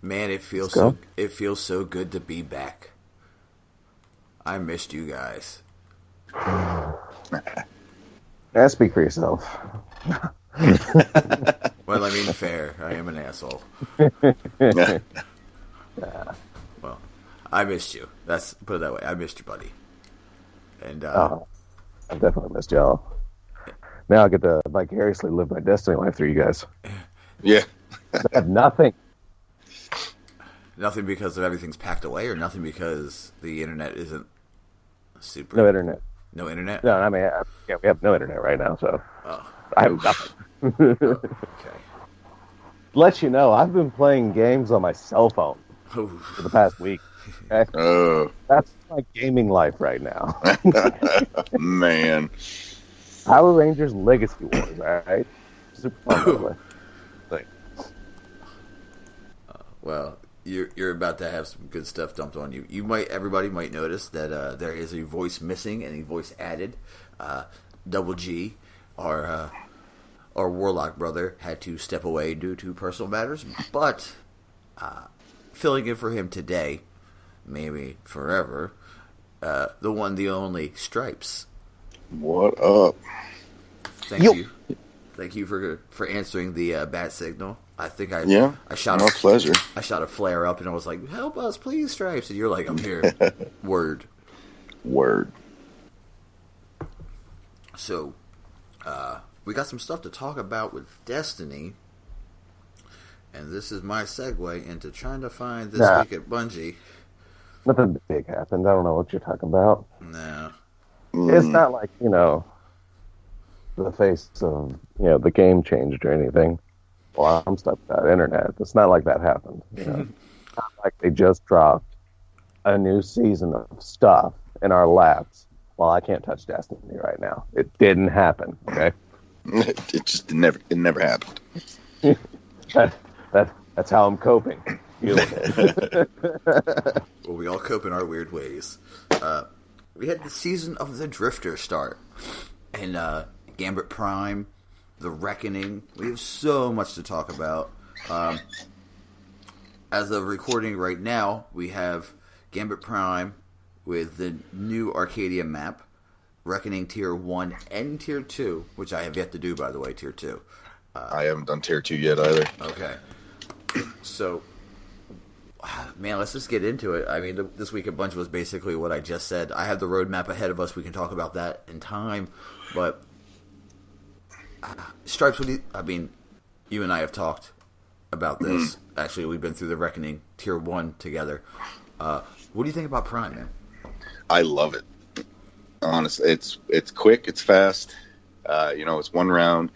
Man, it feels so good to be back. I missed you guys. Speak for yourself. Well, I mean, fair. I am an asshole. Well, I missed you. Put it that way. I missed you, buddy. And I've definitely missed y'all. Now I get to vicariously live my Destiny life through you guys. Yeah. I have nothing. Nothing because of everything's packed away, or nothing because the internet isn't super. No internet. No internet? No, I mean, we have no internet right now, so I have nothing. Okay. Let you know, I've been playing games on my cell phone for the past week. Okay? That's my gaming life right now. Man. Power Rangers Legacy Wars, alright? Super fun, by the way. Well, you're about to have some good stuff dumped on you. Everybody might notice that there is a voice missing and a voice added. Double G, our Warlock brother, had to step away due to personal matters, but filling in for him today, maybe forever, the one, the only, Stripes. What up? Thank you. Thank you for answering the bat signal. I think I shot my pleasure. I shot a flare up and I was like, "Help us, please, Stripes!" And you're like, "I'm here." Word. So, we got some stuff to talk about with Destiny, and this is my segue into trying to find this week at Bungie. Nothing big happened. I don't know what you're talking about. No. It's not like, the face of, the game changed or anything. Well, I'm stuck with that internet. It's not like that happened. It's not like they just dropped a new season of stuff in our laps while I can't touch Destiny right now. It didn't happen, okay? It never happened. That's how I'm coping. Well, we all cope in our weird ways. We had the Season of the Drifter start. And Gambit Prime, The Reckoning. We have so much to talk about. As of recording right now, we have Gambit Prime with the new Arcadia map, Reckoning Tier 1 and Tier 2, which I have yet to do, by the way, Tier 2. I haven't done Tier 2 yet either. Okay. So, man, let's just get into it. I mean, this week at Bunch was basically what I just said. I have the roadmap ahead of us. We can talk about that in time. But, Stripes, you and I have talked about this. Actually, we've been through the Reckoning Tier 1 together. What do you think about Prime, man? I love it. Honestly, it's quick, it's fast. It's one round.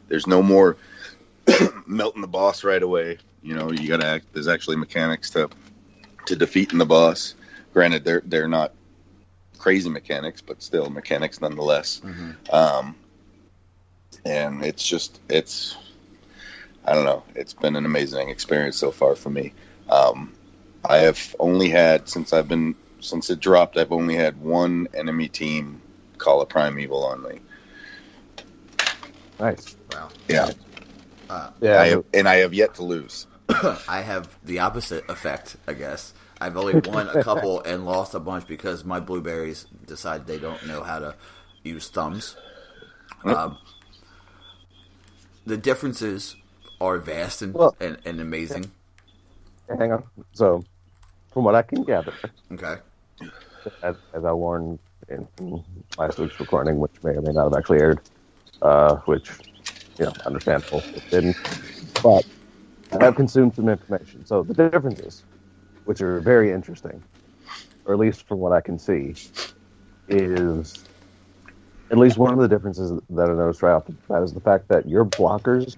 There's no more melting the boss right away. You gotta act. There's actually mechanics to defeating the boss. Granted, they're not crazy mechanics, but still mechanics nonetheless. And it's I don't know. It's been an amazing experience so far for me. I have only had since it dropped, I've only had one enemy team call a primeval on me. Nice. Wow. Yeah. I have yet to lose. I have the opposite effect, I guess. I've only won a couple and lost a bunch because my blueberries decide they don't know how to use thumbs. The differences are vast and amazing. Hang on. So, from what I can gather, okay, as I warned in last week's recording, which may or may not have actually aired, which, understandable, it didn't. But I have consumed some information. So the differences, which are very interesting, or at least from what I can see, is at least one of the differences that I noticed right off the bat is the fact that your blockers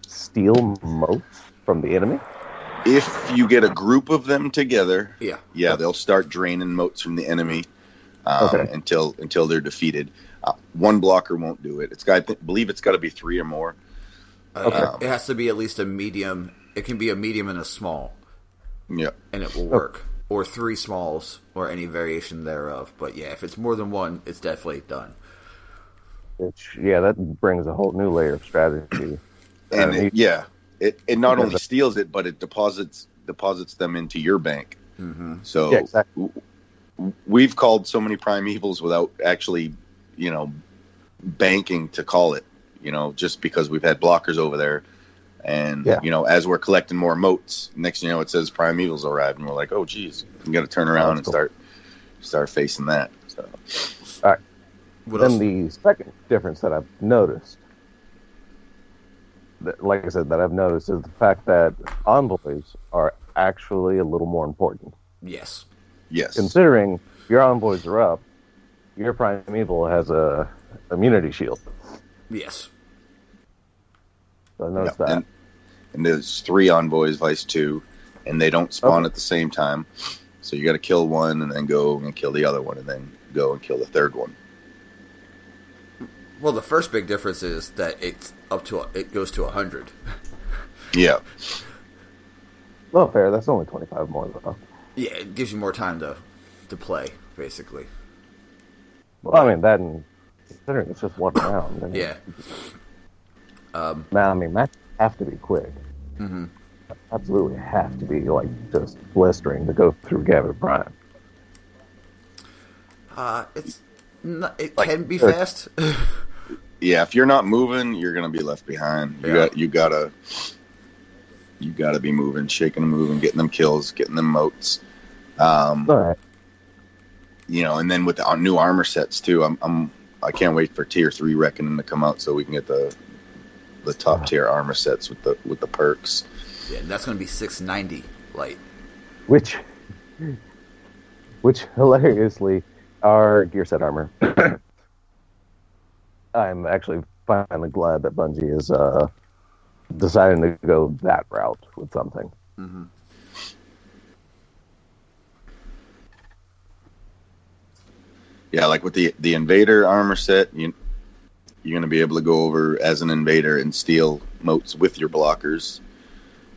steal motes from the enemy. If you get a group of them together, yeah, they'll start draining motes from the enemy until they're defeated. One blocker won't do it. I believe it's got to be 3 or more. It has to be at least a medium. It can be a medium and a small. Yeah, and it will work. Or 3 smalls, or any variation thereof. But yeah, if it's more than one, it's definitely done. Which, that brings a whole new layer of strategy. And it not only steals it, but it deposits deposits them into your bank. Mm-hmm. So Yeah, exactly. We've called so many primeval without actually, banking to call it, just because we've had blockers over there. And, as we're collecting more moats, next thing you know, it says primevals arrived. And we're like, oh, geez, we got to turn around and start facing that. So, all right. What then else? the second difference that I've noticed, like I said, that I've noticed is the fact that envoys are actually a little more important. Yes. Considering your envoys are up, your primeval has a immunity shield. Yes. So I noticed that. And there's 3 envoys, vice 2, and they don't spawn at the same time. So you got to kill one and then go and kill the other one and then go and kill the third one. Well, the first big difference is that it goes to 100. Yeah. Well, fair. That's only 25 more, though. Yeah, it gives you more time to play, basically. Well, I mean, that and considering it's just one round. Yeah. Matches have to be quick. Mm-hmm. Absolutely have to be, just blistering to go through Gavin Prime. It can be fast. Yeah, if you're not moving, you're gonna be left behind. You gotta be moving, shaking and moving, getting them kills, getting them moats. All right. And then with the new armor sets too, I can't wait for tier 3 Reckoning to come out so we can get the top tier armor sets with the perks. Yeah, and that's going to be 690 light. Which hilariously are gear set armor. I'm actually finally glad that Bungie is deciding to go that route with something. Mm-hmm. Yeah, like with the invader armor set, you're going to be able to go over as an invader and steal moats with your blockers,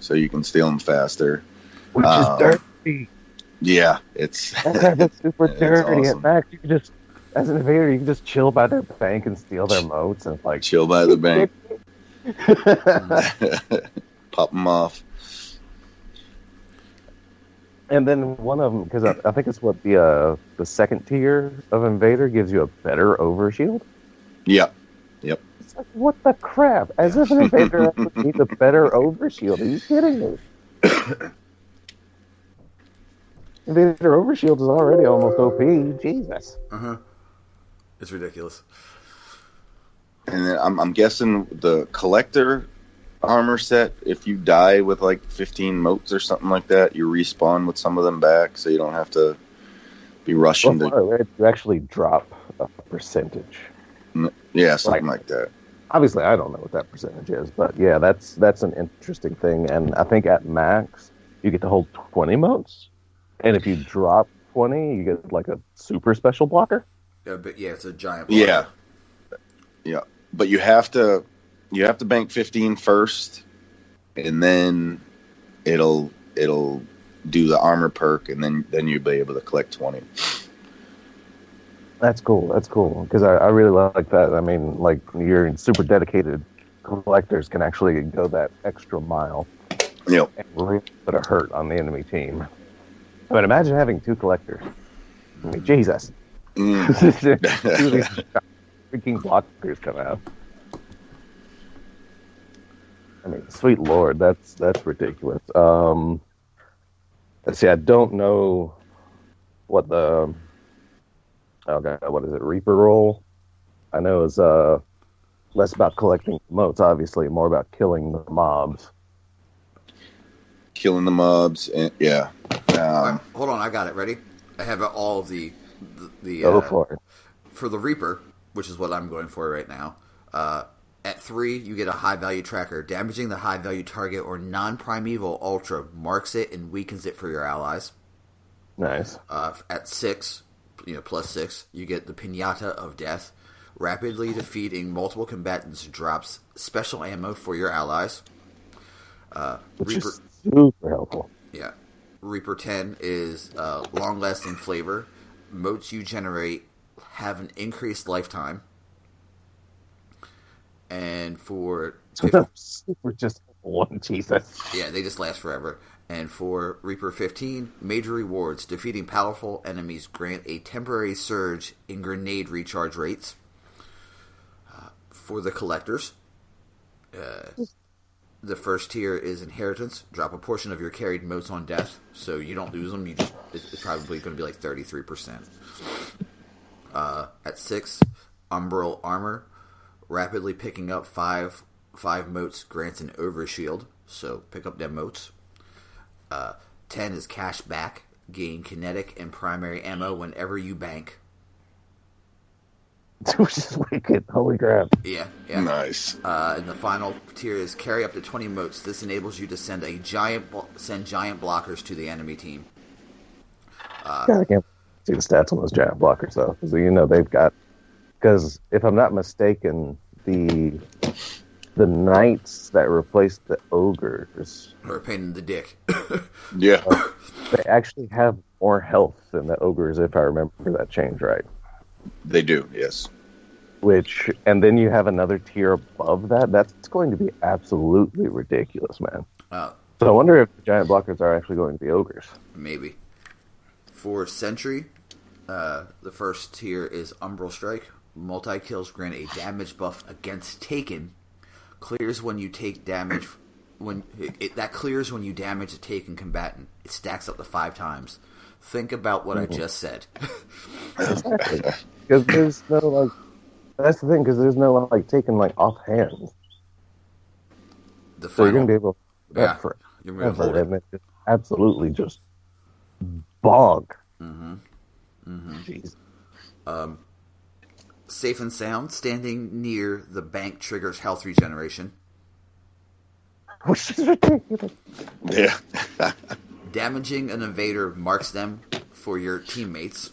so you can steal them faster. Which is dirty. Yeah, it's that's super dirty. awesome. In fact, you can just, as an invader, you can just chill by their bank and steal their moats and chill by the bank, pop them off. And then one of them, because I think it's what the second tier of invader gives you a better overshield. Yep. It's like, what the crap? As if an invader needs a better overshield. Are you kidding me? Invader overshield is already almost OP. Jesus. It's ridiculous. And then I'm guessing the collector armor set, if you die with 15 moats or something like that, you respawn with some of them back, so you don't have to be rushing to. You actually drop a percentage. Yeah, something like that. Obviously, I don't know what that percentage is, but yeah, that's an interesting thing. And I think at max, you get to hold 20 moats, and if you drop 20, you get a super special blocker. Yeah, but it's a giant blocker. Yeah, but you have to bank 15 first, and then it'll do the armor perk, and then you'll be able to collect 20. That's cool, because I really like that. I mean, your super dedicated collectors can actually go that extra mile. Yep. And really put a hurt on the enemy team. I mean, imagine having 2 collectors. I mean, Jesus. Two of these freaking blockers come out. I mean, sweet Lord, that's ridiculous. Let's see, I don't know what the what is it, Reaper role? I know it's less about collecting moats, obviously, more about killing the mobs. Killing the mobs, and yeah. Right, hold on, I got it. Ready? I have all of the Go for it. For the Reaper, which is what I'm going for right now. At 3, you get a high-value tracker. Damaging the high-value target or non-primeval ultra marks it and weakens it for your allies. Nice. At 6, plus 6, you get the Pinata of Death. Rapidly defeating multiple combatants drops special ammo for your allies. Which is super helpful. Yeah. Reaper 10 is long-lasting flavor. Moats you generate have an increased lifetime. And for... super just one. Jesus. Yeah, they just last forever. And for Reaper 15, major rewards. Defeating powerful enemies grant a temporary surge in grenade recharge rates. For the collectors, the first tier is Inheritance. Drop a portion of your carried motes on death, so you don't lose them. It's probably going to be like 33%. At 6, Umbral Armor. Rapidly picking up 5 motes grants an overshield, so pick up them motes. 10 is Cash Back. Gain kinetic and primary ammo whenever you bank. Which is wicked. Holy crap. Yeah. Nice. And the final tier is carry up to 20 motes. This enables you to send giant blockers to the enemy team. God, I can't see the stats on those giant blockers, though. Because, they've got... Because, if I'm not mistaken, the knights that replaced the ogres... Or a pain in the dick. Yeah. They actually have more health than the ogres, if I remember that change right. They do, yes. And then you have another tier above that. That's going to be absolutely ridiculous, man. So I wonder if the giant blockers are actually going to be ogres. Maybe. For Sentry, the first tier is Umbral Strike. Multi-kills grant a damage buff against Taken. Clears when you take damage. That clears when you damage a Taken combatant. It stacks up to 5 times. Think about what I just said. Exactly. Because there's no, that's the thing, because there's no, Taken, offhand. So you're going to be able to do that for you're going to hold it. And it just absolutely just bog. Jeez. Safe and Sound. Standing near the bank triggers health regeneration. Which is ridiculous. Yeah. Damaging an invader marks them for your teammates.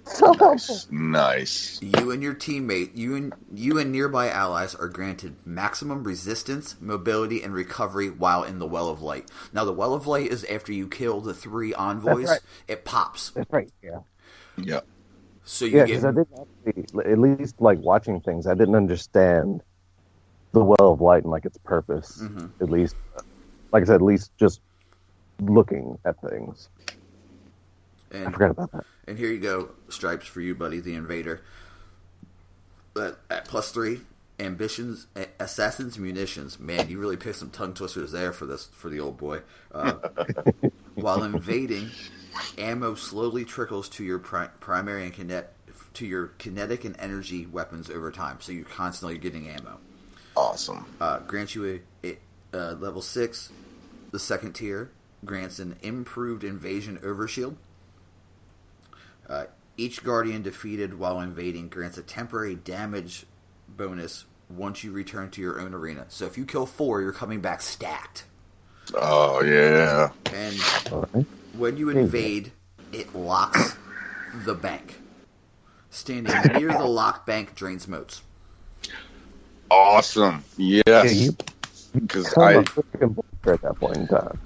So helpful. Nice. You and your teammate, you and nearby allies are granted maximum resistance, mobility, and recovery while in the Well of Light. Now, the Well of Light is after you kill the 3 envoys. Right. It pops. That's right, yeah. Yeah. So you because I didn't actually, at least watching things, I didn't understand the Well of Light and its purpose. At least, like I said, at least just looking at things. I forgot about that. And here you go, Stripes, for you, buddy, the Invader. At +3, ambitions, assassins, munitions. Man, you really picked some tongue twisters there for the old boy. While invading, ammo slowly trickles to your primary and kinetic and energy weapons over time. So you're constantly getting ammo. Awesome. Grants you a level 6. The second tier grants an improved invasion overshield. Each Guardian defeated while invading grants a temporary damage bonus once you return to your own arena. So if you kill 4, you're coming back stacked. Oh, yeah. And when you invade, it locks the bank. Standing near the locked bank drains motes. Awesome. Yes. Because at that point in time.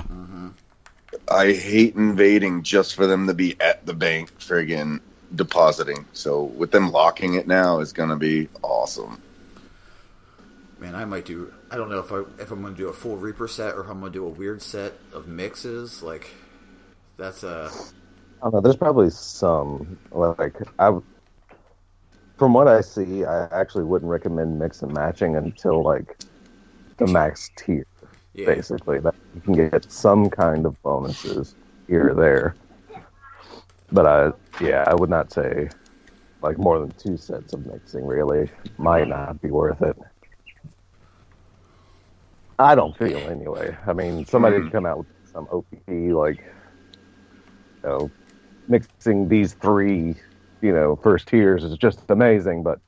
I hate invading just for them to be at the bank friggin' depositing. So with them locking it now is going to be awesome. Man, I don't know if I'm going to do a full Reaper set or if I'm going to do a weird set of mixes. That's I don't know. There's probably some, from what I see, I actually wouldn't recommend mix and matching until, the max tier. Yeah. Basically, that you can get some kind of bonuses here or there, but I would not say more than 2 sets of mixing really might not be worth it. I don't feel anyway. I mean, somebody could come out with some OP mixing these 3, first tiers is just amazing, but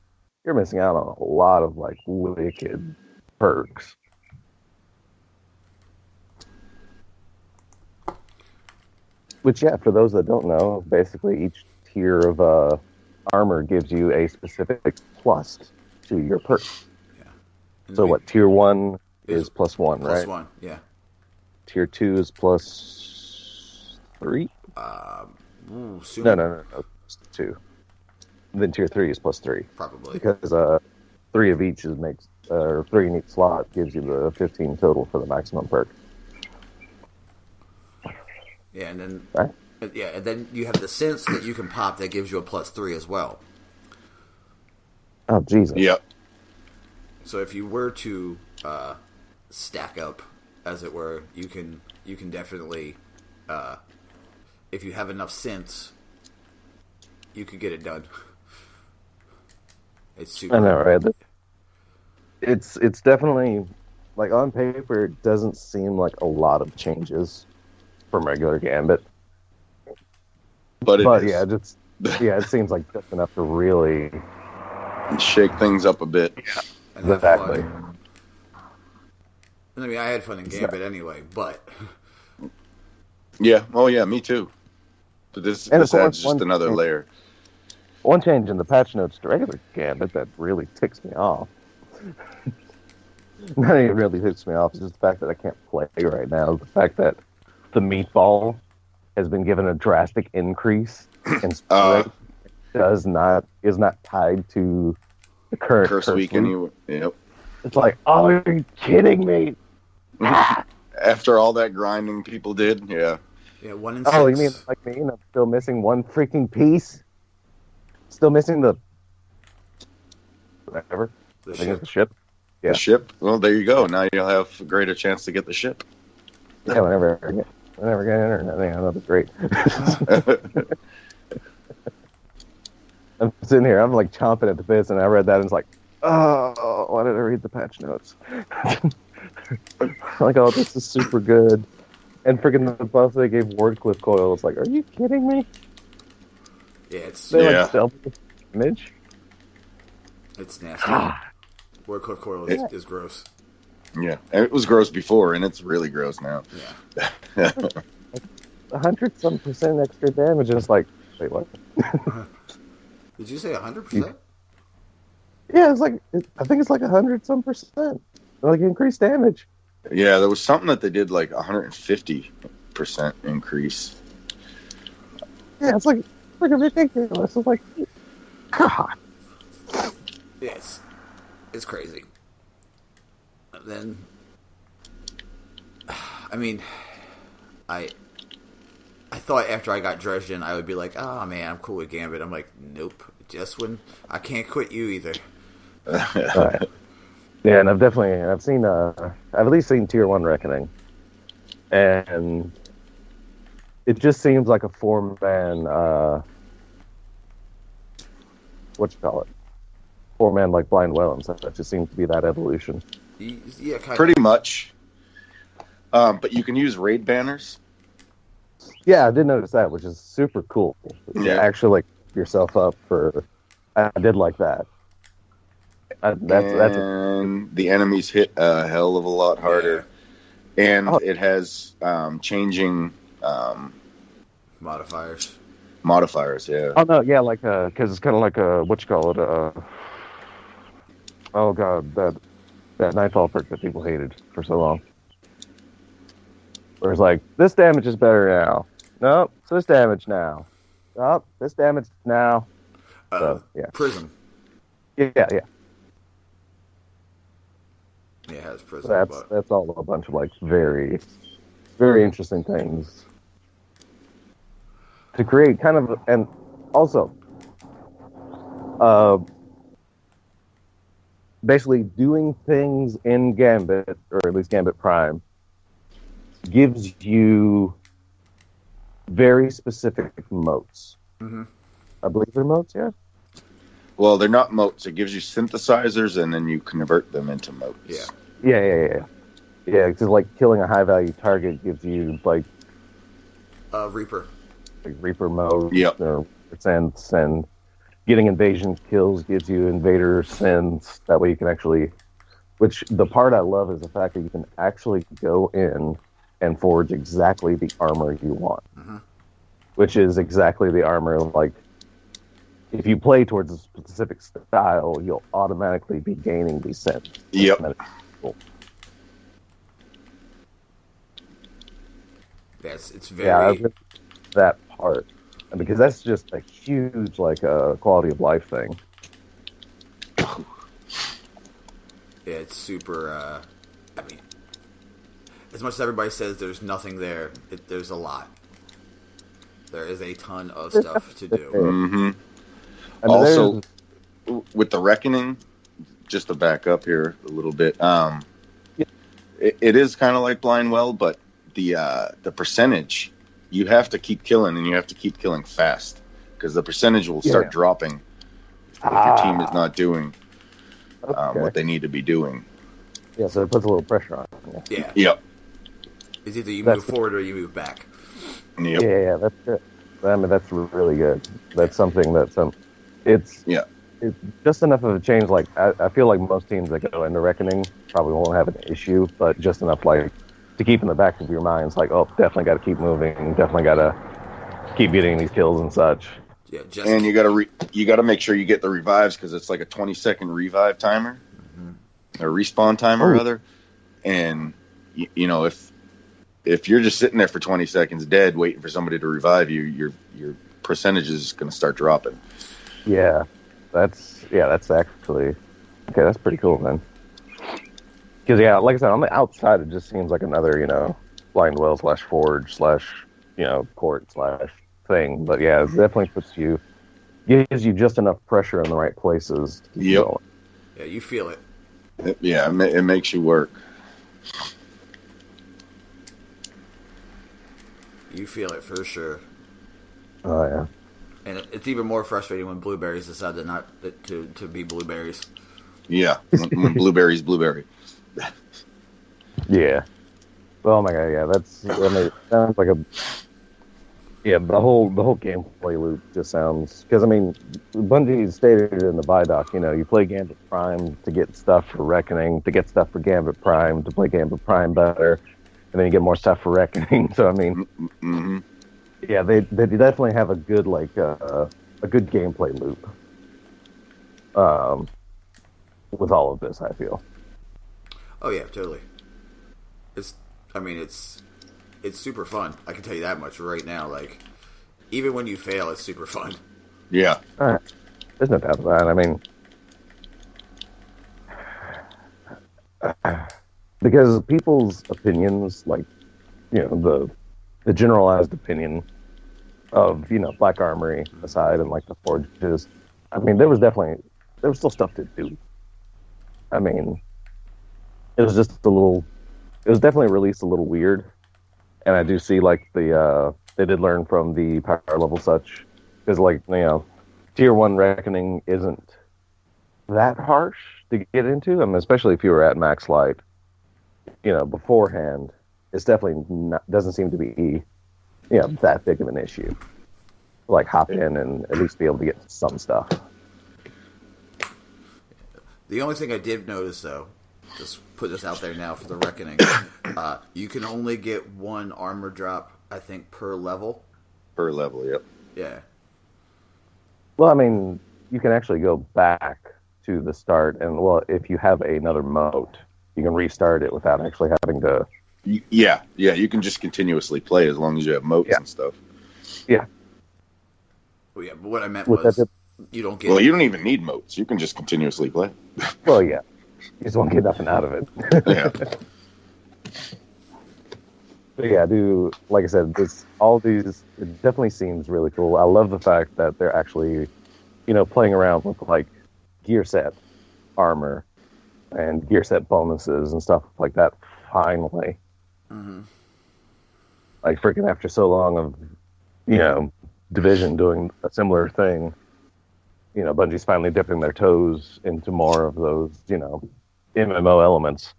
you're missing out on a lot of wicked perks. Which, for those that don't know, basically each tier of armor gives you a specific plus to your perk. Yeah. So tier 1 is +1, right? +1, yeah. Tier 2 is +3? Soon. No, 2. Then tier 3 is +3. Probably. Because 3 of each makes or 3 in each slot gives you the 15 total for the maximum perk. Yeah, and then Right? yeah, and then you have the sense that you can pop that gives you a +3 as well. Oh, Jesus. Yep. So if you were to stack up, as it were, you can definitely, if you have enough sense, you can get it done. It's super. I know, right? It's definitely, like, on paper, it doesn't seem like a lot of changes from regular Gambit. But it is. It seems like just enough to really shake things up a bit. And have exactly. fun. I mean, I had fun in Gambit anyway, but Yeah. Oh, yeah. Me too. But this adds just another layer. One change in the patch notes to regular Gambit that really ticks me off. Not even really ticks me off. It's just the fact that I can't play right now. The fact that the meatball has been given a drastic increase in rate is not tied to the current curse week anyway. Yep. It's like, oh, are you kidding me? After all that grinding people did, yeah. Yeah, 1 in 6. Oh, you mean like me? And I'm still missing one freaking piece. Still missing the whatever. The I think ship. it's the ship. Yeah. The ship. Well, there you go. Now you'll have a greater chance to get the ship. Yeah, whenever I get internet, I know that's great. I'm sitting here, I'm like chomping at the bits, and I read that and it's like, oh, why did I read the patch notes? Like, oh, this is super good. And freaking the buff they gave Wardcliff Coil, it's like, are you kidding me? Yeah, it's Like double damage. It's nasty. Wardcliff Coil is gross. Yeah, and it was gross before, and it's really gross now. Yeah. 100-some% extra damage, and it's like, wait, what? Did you say 100%? Yeah, it's like, I think it's like 100-some%. Like, increased damage. Yeah, there was something that they did like 150% increase. Yeah, it's like ridiculous. It's like, God. Yes. It's crazy. Then, I mean, I thought after I got Dresden, I would be like, oh man, I'm cool with Gambit. I'm like, nope. Just when I can't quit you either. Right. Yeah, and I've at least seen Tier 1 Reckoning. And it just seems like a 4-man, four-man like Blind Well and stuff. That just seems to be that evolution. Yeah, kind pretty much. But you can use raid banners. Yeah, I did notice that, which is super cool. Yeah. Actually, like, yourself up for... I did like that. The enemies hit a hell of a lot harder. Yeah. And it has changing... modifiers. Modifiers, yeah. Oh, no, yeah, like, because it's kind of like a... oh, God, that Nightfall perk that people hated for so long. Where it's like, this damage is better now. Nope, it's this damage now. Oh, this damage now. So, yeah. Prism. Yeah. Yeah, it has prism. That's all a bunch of, like, very, very interesting things to create kind of, and also, basically doing things in Gambit, or at least Gambit Prime, gives you very specific motes. Mm-hmm. I believe they're motes, yeah? Well, they're not motes. It gives you synthesizers, and then you convert them into motes. Yeah. Yeah, because, like, killing a high-value target gives you, like... Reaper. Like Reaper mode. Yep. Or sense, and getting invasion kills gives you invader sense. That way you can actually... Which, the part I love is the fact that you can actually go in and forge exactly the armor you want. Mm-hmm. Which is exactly the armor, like... If you play towards a specific style, you'll automatically be gaining these sense. Yep. Cool. Yes, it's very... Yeah, that part. Because that's just a huge, like, quality of life thing. Yeah, it's super. I mean, as much as everybody says there's nothing there, there's a lot. There is a ton of stuff to do. Mm-hmm. I mean, Also, with the Reckoning, just to back up here a little bit, it is kind of like Blind Well, but the percentage, you have to keep killing, and you have to keep killing fast, because the percentage will start dropping if your team is not doing what they need to be doing. Yeah, so it puts a little pressure on it. Yeah. Yep. It's either you move forward or you move back. Yep. Yeah, that's good. I mean, that's really good. That's something it's just enough of a change. Like, I feel like most teams that go into Reckoning probably won't have an issue, but just enough, like, to keep in the back of your minds, like, oh, definitely got to keep moving, definitely got to keep getting these kills and such. Yeah, and you gotta make sure you get the revives, because it's like a 20-second revive timer, or respawn timer rather. And you know, if you're just sitting there for 20 seconds dead waiting for somebody to revive you, your percentage is going to start dropping. Yeah, that's actually okay. That's pretty cool, man. Because like I said, on the outside, it just seems like another Blind Well / Forge / Court / thing. But yeah, it definitely gives you just enough pressure in the right places. Yep. Yeah, you feel it. It makes you work. You feel it for sure. Oh yeah. And it's even more frustrating when blueberries decide to be blueberries. Yeah, when blueberries blueberry. Yeah. Oh my god, yeah. It sounds like the whole gameplay loop just sounds, because I mean, Bungie stated in the Vidoc, you play Gambit Prime to get stuff for Reckoning, to get stuff for Gambit Prime, to play Gambit Prime better, and then you get more stuff for Reckoning. So I mean, yeah, they definitely have a good a good gameplay loop. With all of this, I feel. Oh yeah, totally. It's super fun. I can tell you that much right now. Like, even when you fail, it's super fun. Yeah. There's no doubt about it. I mean, because people's opinions, like, the generalized opinion of, Black Armory aside and, like, the Forges, I mean, there was still stuff to do. I mean, it was definitely released a little weird. And I do see, like, they did learn from the power level such, because, like, Tier 1 Reckoning isn't that harsh to get into. I mean, especially if you were at max light, beforehand. It's definitely doesn't seem to be, that big of an issue. Like, hop in and at least be able to get some stuff. The only thing I did notice, though, just put this out there now for the Reckoning, you can only get one armor drop, I think, per level. Per level, yep. Yeah. Well, I mean, you can actually go back to the start, and, well, if you have another moat, you can restart it without actually having to... Yeah, you can just continuously play as long as you have moats and stuff. Yeah. Well, yeah, but what I meant was, you don't get... Well, you don't even need moats. You can just continuously play. Well, yeah. You just won't get nothing out of it. Yeah. But yeah, like I said, it definitely seems really cool. I love the fact that they're actually, playing around with, like, gear set armor and gear set bonuses and stuff like that finally. Mm-hmm. Like, freaking after so long of, Division doing a similar thing, Bungie's finally dipping their toes into more of those, MMO elements.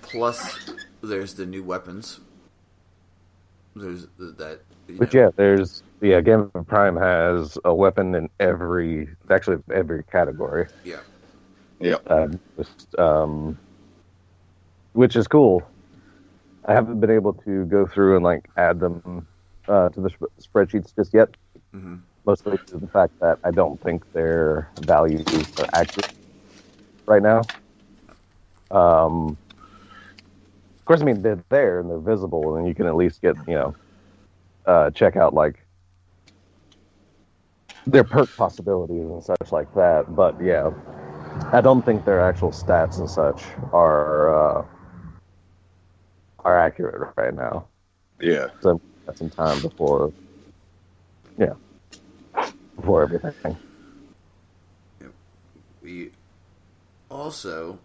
Plus, there's the new weapons. There's that. Gambit Prime has a weapon in every category. Yeah. Yeah. Which is cool. I haven't been able to go through and, like, add them to the spreadsheets just yet. Mm-hmm. Mostly due to the fact that I don't think their values are accurate right now. Of course, I mean, they're there and they're visible, and you can at least get, check out, like, their perk possibilities and such like that. But yeah, I don't think their actual stats and such are accurate right now. Yeah. So that's some time before everything. We also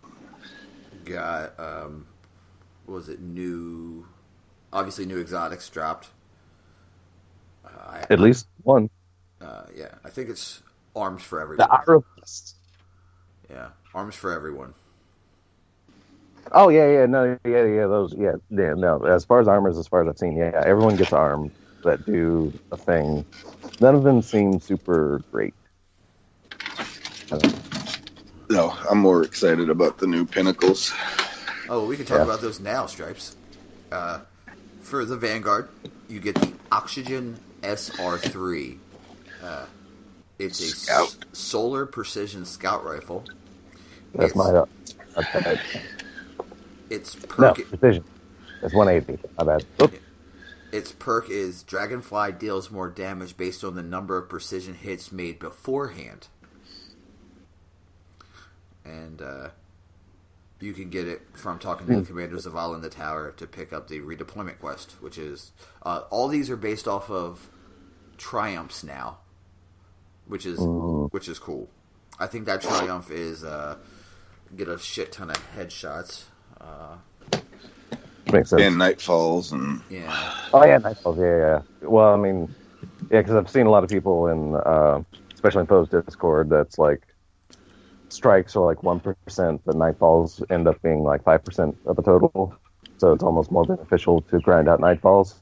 got what was it? Obviously new exotics dropped. At least one. Yeah, I think it's arms for everyone. The Arabist. Yeah, arms for everyone. Oh yeah, those, no. As far as armors, as far as I've seen, yeah, everyone gets arms that do a thing. None of them seem super great. No, I'm more excited about the new pinnacles. Oh, we can talk about those now, Stripes. For the Vanguard, you get the Oxygen SR3. It's a solar precision scout rifle. That's my pet. Its perk. No, precision. That's 180. My bad. Oops. Its perk is Dragonfly deals more damage based on the number of precision hits made beforehand. And you can get it from talking to the commanders of Zavala in the tower to pick up the redeployment quest, which is all these are based off of triumphs now, which is cool. I think that triumph is get a shit ton of headshots. Makes sense. And Nightfalls and Oh yeah, Nightfalls. Yeah. Well, I mean, yeah, because I've seen a lot of people in, especially in Poe's Discord, that's like strikes are like 1%, but Nightfalls end up being like 5% of the total. So it's almost more beneficial to grind out Nightfalls.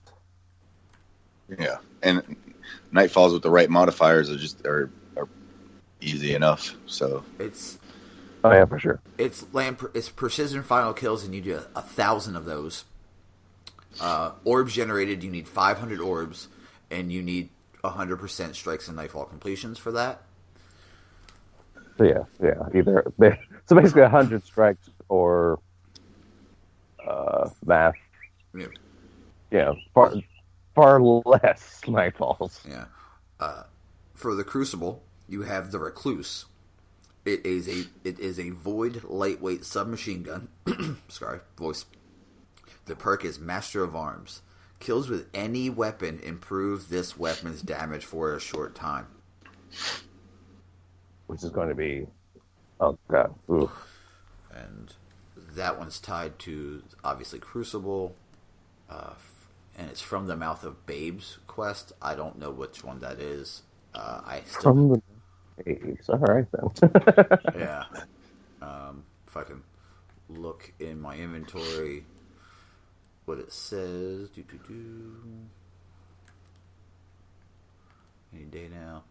Yeah, and Nightfalls with the right modifiers are easy enough. So it's. Oh yeah, for sure. It's precision final kills, and you do 1,000 of those. Orbs generated, you need 500 orbs, and you need 100% strikes and nightfall completions for that. So yeah. So basically 100 strikes or math. Yeah. Yeah, far less nightfalls. Yeah. For the Crucible, you have the Recluse. It is a void lightweight submachine gun. Sorry, voice. The perk is Master of Arms. Kills with any weapon improve this weapon's damage for a short time. Which is going to be, oh god, ooh. And that one's tied to obviously Crucible, and it's from the Mouth of Babes quest. I don't know which one that is. From the Babes. All right then. Yeah. If I can look in my inventory, what it says. Any day now.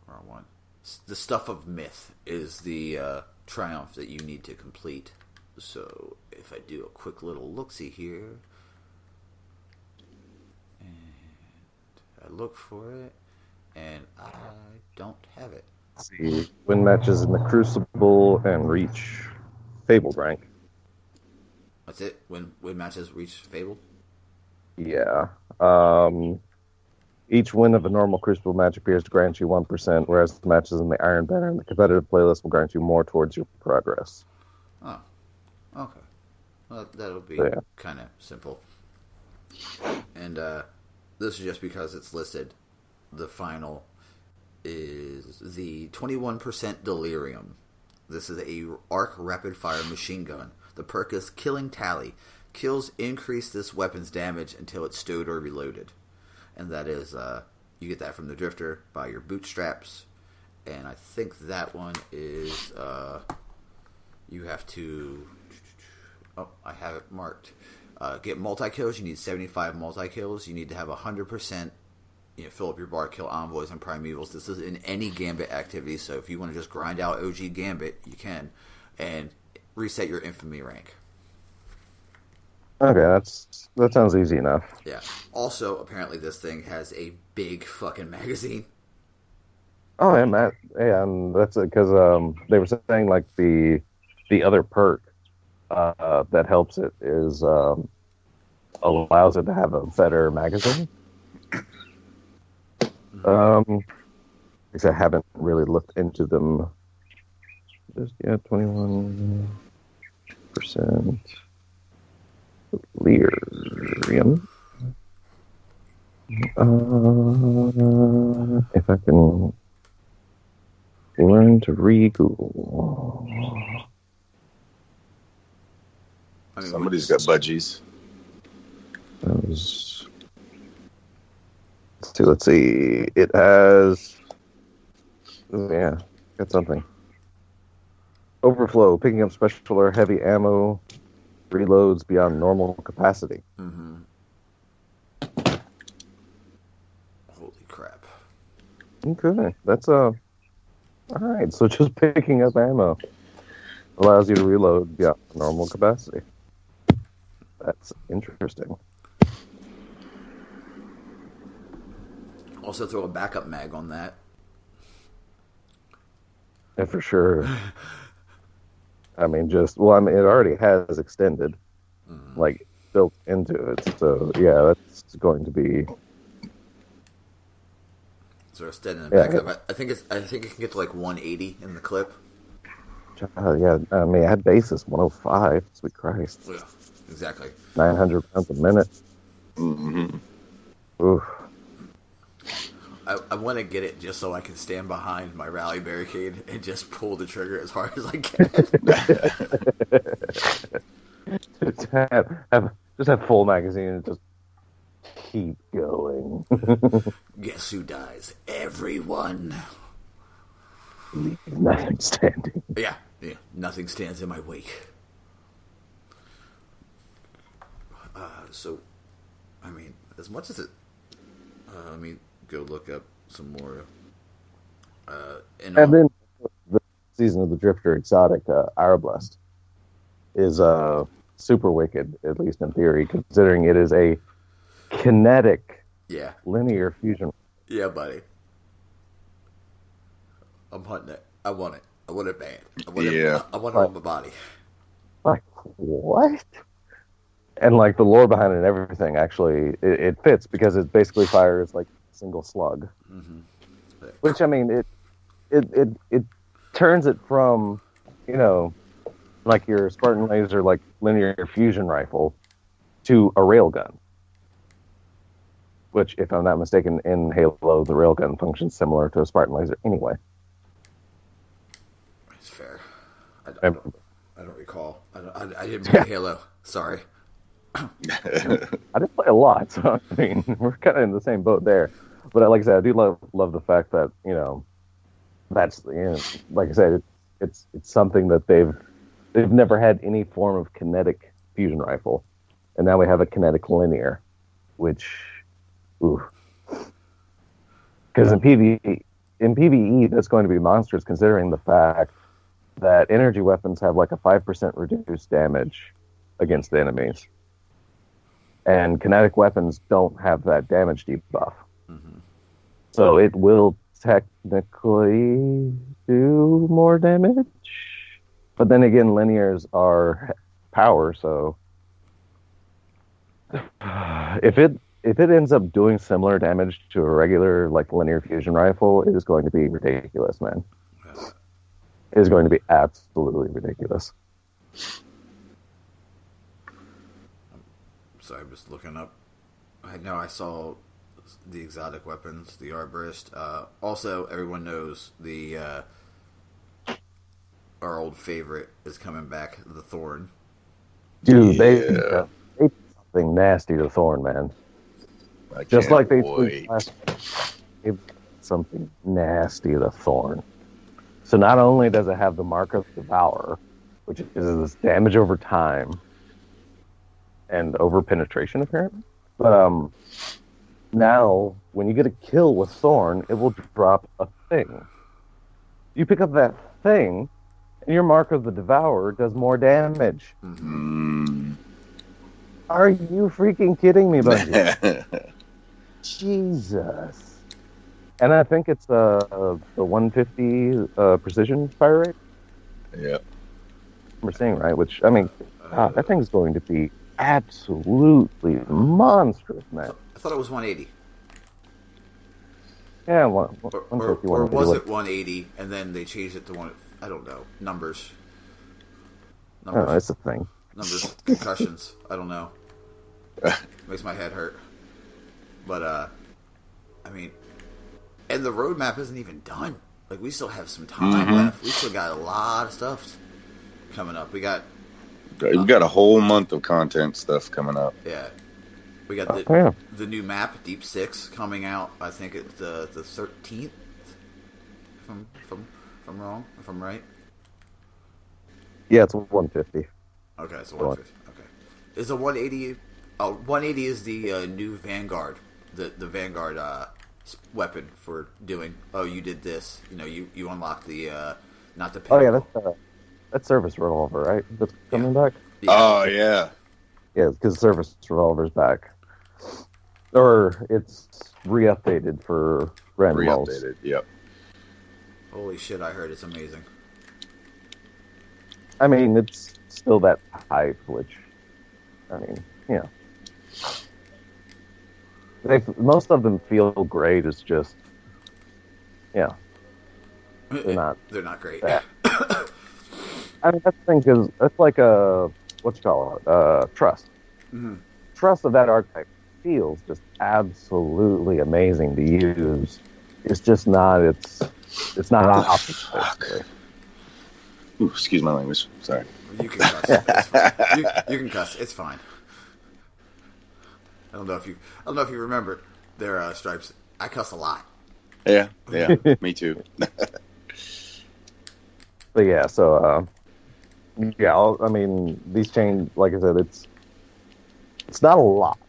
Wrong one. The Stuff of Myth is the triumph that you need to complete. So if I do a quick little look-see here, and I look for it, and I don't have it. See, win matches in the Crucible and reach Fabled rank. That's it? Win matches reach Fabled? Yeah. Each win of a normal Crucible match appears to grant you 1%, whereas the matches in the Iron Banner and the competitive playlist will grant you more towards your progress. Oh, okay. Well, that'll be kind of simple. And this is just because it's listed. The final is the 21% Delirium. This is a arc rapid fire machine gun. The perk is Killing Tally. Kills increase this weapon's damage until it's stowed or reloaded. And that is, you get that from the Drifter by your bootstraps. And I think that one is, you have to, I have it marked. Get multi-kills, you need 75 multi-kills. You need to have 100%, fill up your bar, kill envoys and primevals. This is in any Gambit activity, so if you want to just grind out OG Gambit, you can. And reset your infamy rank. Okay, that sounds easy enough. Yeah. Also, apparently this thing has a big fucking magazine. Oh, and that's it, because they were saying like the other perk that helps it is allows it to have a better magazine. Because I haven't really looked into them. Just 21% lyrium. If I can learn to read Google. Somebody's got budgies. Let's see. It has. Yeah, got something. Overflow, picking up special or heavy ammo, reloads beyond normal capacity. Mm-hmm. Holy crap. Okay, that's all right, so just picking up ammo allows you to reload beyond normal capacity. That's interesting. Also throw a backup mag on that. Yeah, for sure. I mean, it already has extended, like, built into it. So, yeah, that's going to be... So extending the backup. I think it can get to like 180 in the clip. Yeah, I mean, at basis 105. Sweet Christ. Yeah, exactly. 900 pounds a minute. Mm-hmm. Oof. I want to get it just so I can stand behind my rally barricade and just pull the trigger as hard as I can. just have full magazine and just keep going. Guess who dies? Everyone. Leave nothing standing. Yeah, nothing stands in my wake. So, I mean, as much as it... let me go look up some more. And then the season of the Drifter exotic, Arablest, is super wicked, at least in theory, considering it is a kinetic linear fusion. Yeah, buddy. I'm hunting it. I want it. I want it bad. I want it on my body. Like, what? And, like, the lore behind it and everything, actually, it fits because it basically fires, like, a single slug. Mm-hmm. Which, I mean, it turns it from, like your Spartan laser, like, linear fusion rifle to a railgun. Which, if I'm not mistaken, in Halo, the railgun functions similar to a Spartan laser anyway. It's fair. I don't recall. I didn't play Halo. Sorry. I didn't play a lot, so I mean, we're kind of in the same boat there. But like I said, I do love the fact that that's like I said, it's something that they've never had any form of kinetic fusion rifle, and now we have a kinetic linear, which, because in PvE that's going to be monstrous, considering the fact that energy weapons have like a 5% reduced damage against the enemies. And kinetic weapons don't have that damage debuff. Mm-hmm. So it will technically do more damage. But then again, linears are power, so if it ends up doing similar damage to a regular like linear fusion rifle, it is going to be ridiculous, man. It is going to be absolutely ridiculous. So I'm just looking up. I know I saw the exotic weapons, the arborist. Also, everyone knows our old favorite is coming back, the Thorn. Dude, they did something nasty to Thorn, man. Just like they did something nasty to Thorn. So not only does it have the mark of Devourer, which is this damage over time and over penetration, apparently. But now, when you get a kill with Thorn, it will drop a thing. You pick up that thing, and your mark of the Devourer does more damage. Mm-hmm. Are you freaking kidding me, Bungie? Jesus. And I think it's the 150 precision fire rate. Yeah. We're saying, right? Which, I mean, that thing's going to be absolutely monstrous, man. I thought it was 180. Yeah, or was it 180 and then they changed it to one? I don't know. Numbers. I don't know, it's a thing. Numbers, concussions. I don't know. Makes my head hurt. But I mean, and the roadmap isn't even done. Like, we still have some time left. We still got a lot of stuff coming up. We've got a whole month of content stuff coming up. Yeah. We got the new map, Deep Six, coming out. I think it's the 13th. If I'm wrong, if I'm right. Yeah, it's 150. Okay, it's 150. Okay, is the 180? Oh, 180 is the new Vanguard. The Vanguard weapon for doing. Oh, you did this. You know, you unlock the not the. Pinnacle. Oh yeah, that's service revolver, right? That's coming back. Yeah. Oh yeah. Yeah, because service revolver's back. Or it's re-updated for random rolls. Re-updated, yep. Holy shit, I heard it's amazing. I mean, it's still that hype, which, I mean, yeah. Most of them feel great, it's just, yeah. They're not great. I mean, that's the thing, because it's like Trust. Mm-hmm. Trust of that archetype feels just absolutely amazing to use. It's just not. It's not an option. Ooh, excuse my language. Sorry. You can cuss. You can cuss. It's fine. I don't know if you remember their stripes. I cuss a lot. Yeah, me too. But yeah, so yeah, I mean, these change. Like I said, it's not a lot.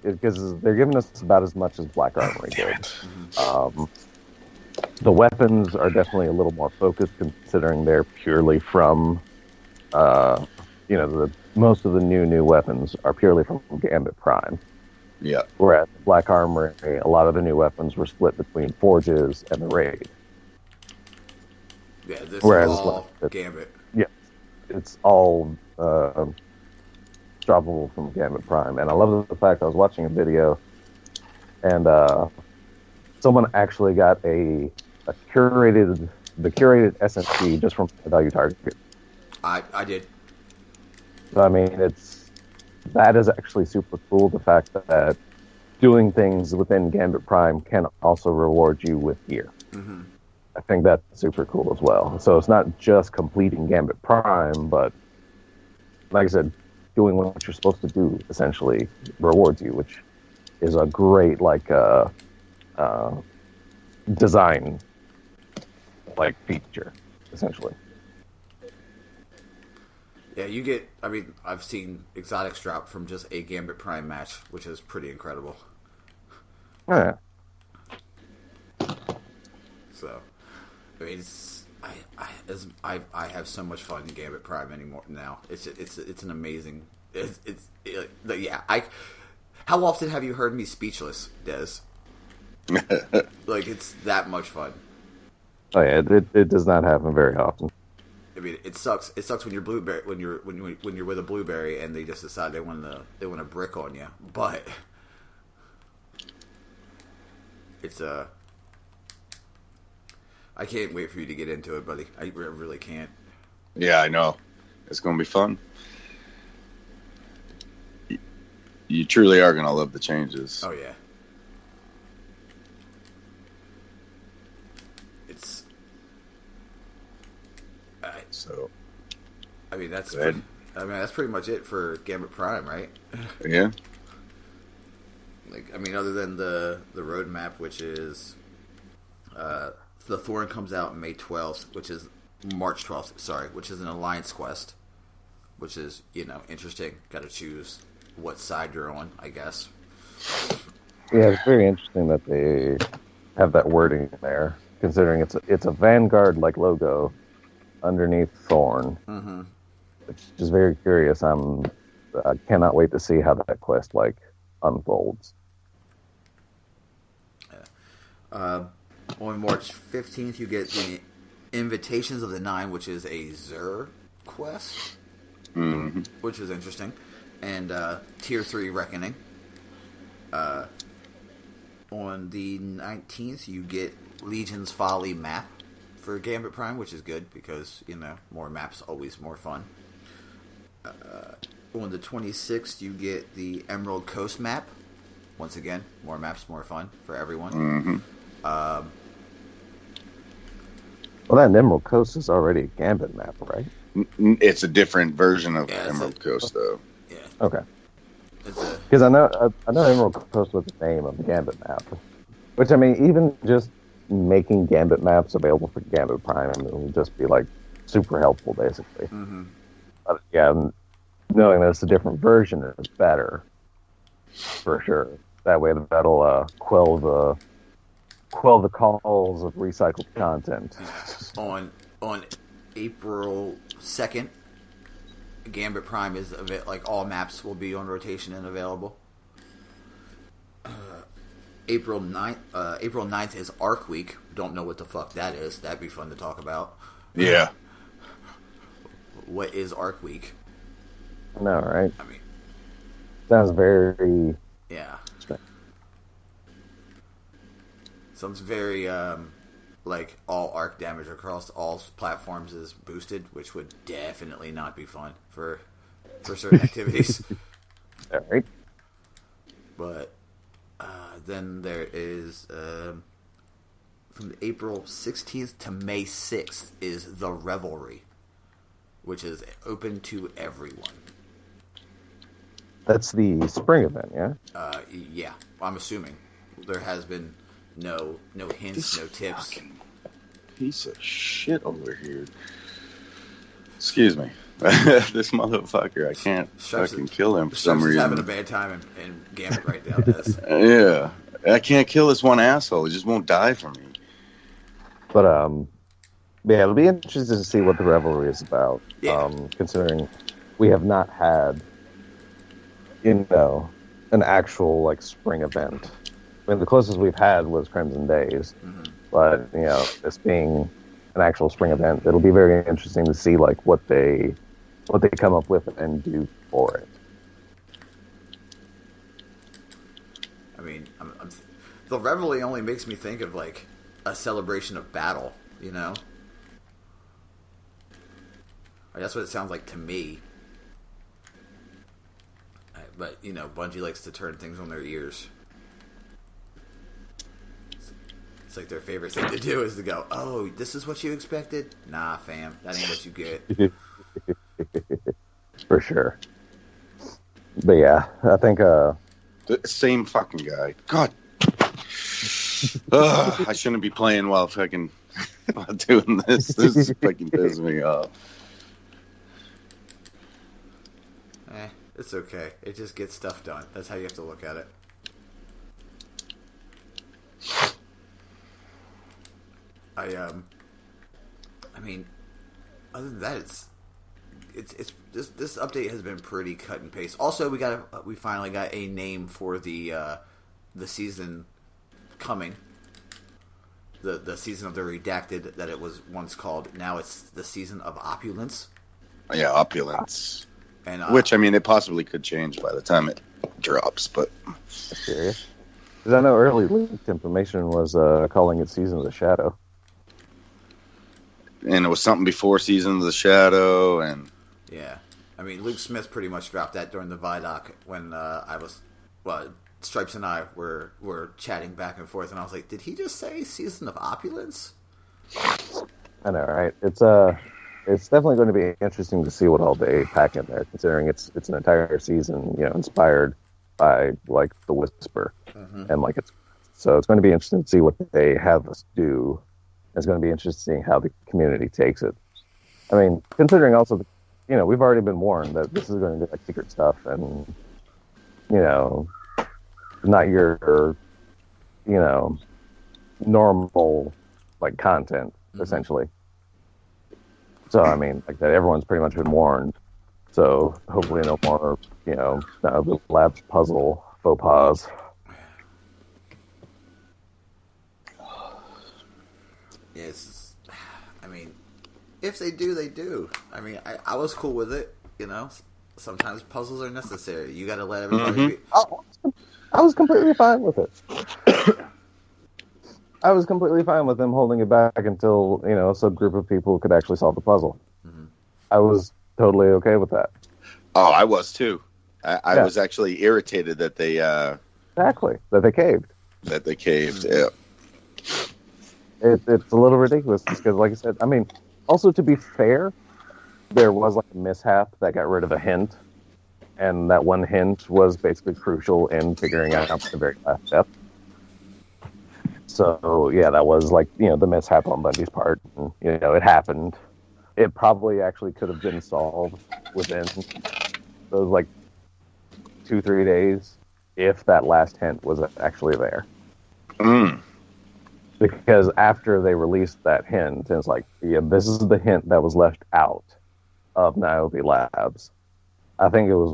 Because they're giving us about as much as Black Armory did. The weapons are definitely a little more focused, considering they're purely from, most of the new weapons are purely from Gambit Prime. Yeah. Whereas Black Armory, a lot of the new weapons were split between Forges and the Raid. Yeah, this is all Gambit. Yeah, it's all droppable from Gambit Prime, and I love the fact I was watching a video, and someone actually got the curated SMG just from Value Target. I did. So, I mean, that is actually super cool. The fact that doing things within Gambit Prime can also reward you with gear. Mm-hmm. I think that's super cool as well. So it's not just completing Gambit Prime, but like I said, doing what you're supposed to do essentially rewards you, which is a great design feature essentially. Yeah, you get. I mean, I've seen exotics drop from just a Gambit Prime match, which is pretty incredible. Yeah. So, I mean, I have so much fun in Gambit Prime anymore now. It's an amazing. How often have you heard me speechless, Des? Like, it's that much fun. Oh yeah, it does not happen very often. I mean, it sucks. It sucks when you're blueberry when you're with a blueberry and they just decide they want a brick on you. But it's I can't wait for you to get into it, buddy. I really can't. Yeah, I know. It's going to be fun. You truly are going to love the changes. Oh yeah. It's. I mean that's. That's pretty much it for Gambit Prime, right? Yeah. Other than the roadmap, which is, the Thorn comes out May 12th, which is March 12th. Sorry, which is an alliance quest, which is interesting. Got to choose what side you're on, I guess. Yeah, it's very interesting that they have that wording there, considering it's a Vanguard logo underneath Thorn. Mm-hmm. Which is very curious. I cannot wait to see how that quest unfolds. On March 15th, you get the Invitations of the Nine, which is a Xur quest, which is interesting, and Tier 3 Reckoning. On On the 19th, you get Legion's Folly map for Gambit Prime, which is good because, more maps, always more fun. On the 26th, you get the Emerald Coast map. Once again, more maps, more fun for everyone. Mm-hmm. Well, that Emerald Coast is already a Gambit map, right? It's a different version of Emerald Coast, though. Yeah. Okay. Because I know Emerald Coast was the name of the Gambit map. Which, I mean, even just making Gambit maps available for Gambit Prime, will just be, super helpful, basically. Mm-hmm. But, yeah, knowing that it's a different version is better. For sure. That way that'll quell the calls of recycled content. On April 2nd, Gambit Prime is all maps will be on rotation and available. April 9th is Arc Week. Don't know what the fuck that is. That'd be fun to talk about. Yeah. What is Arc Week? I know, right? I mean, sounds very... Yeah. Sounds very, all arc damage across all platforms is boosted, which would definitely not be fun for certain activities. All right. But then there is, from April 16th to May 6th is the Revelry, which is open to everyone. That's the spring event, yeah? Yeah, I'm assuming. There has been no hints, no tips. Piece of shit over here. Excuse me. This motherfucker, I can't fucking kill him for some reason. He's having a bad time in Gambit right now, Des. Yeah. I can't kill this one asshole. He just won't die for me. But, yeah, it'll be interesting to see what the Revelry is about. Yeah. Considering we have not had, an actual, spring event. I mean, the closest we've had was Crimson Days. Mm-hmm. But, this being an actual spring event, it'll be very interesting to see, what they come up with and do for it. I mean, the Revelry only makes me think of, a celebration of battle, That's what it sounds like to me. But, Bungie likes to turn things on their ears. It's like their favorite thing to do is to go, oh, this is what you expected? Nah, fam, that ain't what you get. For sure. But yeah, I think... The same fucking guy. God. I shouldn't be playing while fucking while doing this. This is fucking pissing me off. It's okay. It just gets stuff done. That's how you have to look at it. I mean, other than that, it's this update has been pretty cut and paste. Also, we finally got a name for the season coming. The season of the Redacted that it was once called. Now it's the season of Opulence. Yeah, Opulence. And, which, I mean, it possibly could change by the time it drops, but... Serious? Because I know early leaked information was calling it Season of the Shadow. And it was something before Season of the Shadow, and... Yeah. I mean, Luke Smith pretty much dropped that during the Vidoc when Stripes and I were chatting back and forth, and I was like, did he just say Season of Opulence? I know, right? It's definitely going to be interesting to see what all they pack in there, considering it's an entire season, inspired by The Whisper, and so it's going to be interesting to see what they have us do. It's going to be interesting how the community takes it. I mean, considering also, we've already been warned that this is going to be secret stuff, and not your normal content essentially. So, I mean, that everyone's pretty much been warned. So, hopefully no more, the lab's puzzle faux pas. Yes. I mean, if they do, they do. I mean, I was cool with it, Sometimes puzzles are necessary. You got to let everybody be... I was completely fine with it. I was completely fine with them holding it back until, a subgroup of people could actually solve the puzzle. Mm-hmm. I was totally okay with that. Oh, I was too. I was actually irritated that they... Exactly. That they caved. Yeah. It's a little ridiculous because, like I said, also to be fair, there was like a mishap that got rid of a hint, and that one hint was basically crucial in figuring out the very last step. So yeah, that was like the mishap on Bundy's part. And, it happened. It probably actually could have been solved within those like 2-3 days if that last hint was actually there. Because after they released that hint, it's like, this is the hint that was left out of Niobe Labs. I think it was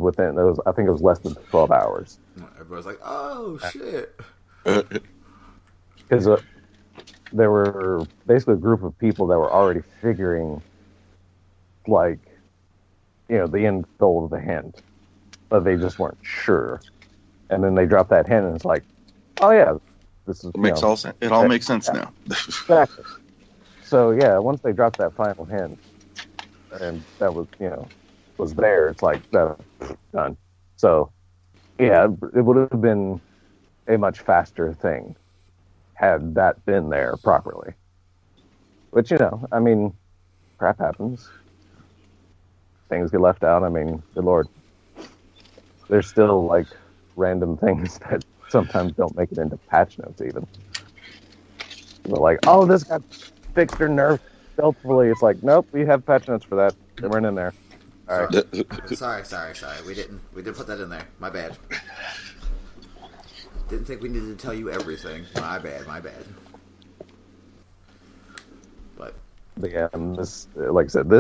less than 12 hours. Everybody's like, oh shit. Because there were basically a group of people that were already figuring, like, the end goal of the hint, but they just weren't sure. And then they dropped that hint, and it's like, oh yeah, this is makes all sense. It all makes sense now. Exactly. So yeah, once they dropped that final hint, and that was was there, it's like done. So yeah, it would have been a much faster thing had that been there properly. Which crap happens. Things get left out. Good lord. There's still like random things that sometimes don't make it into patch notes even. They're like, oh, this got fixed or nerfed stealthily. It's like, nope, we have patch notes for that. They weren't in there. All right. Sorry. We didn't put that in there. My bad. Didn't think we needed to tell you everything. My bad. But yeah, this, like I said,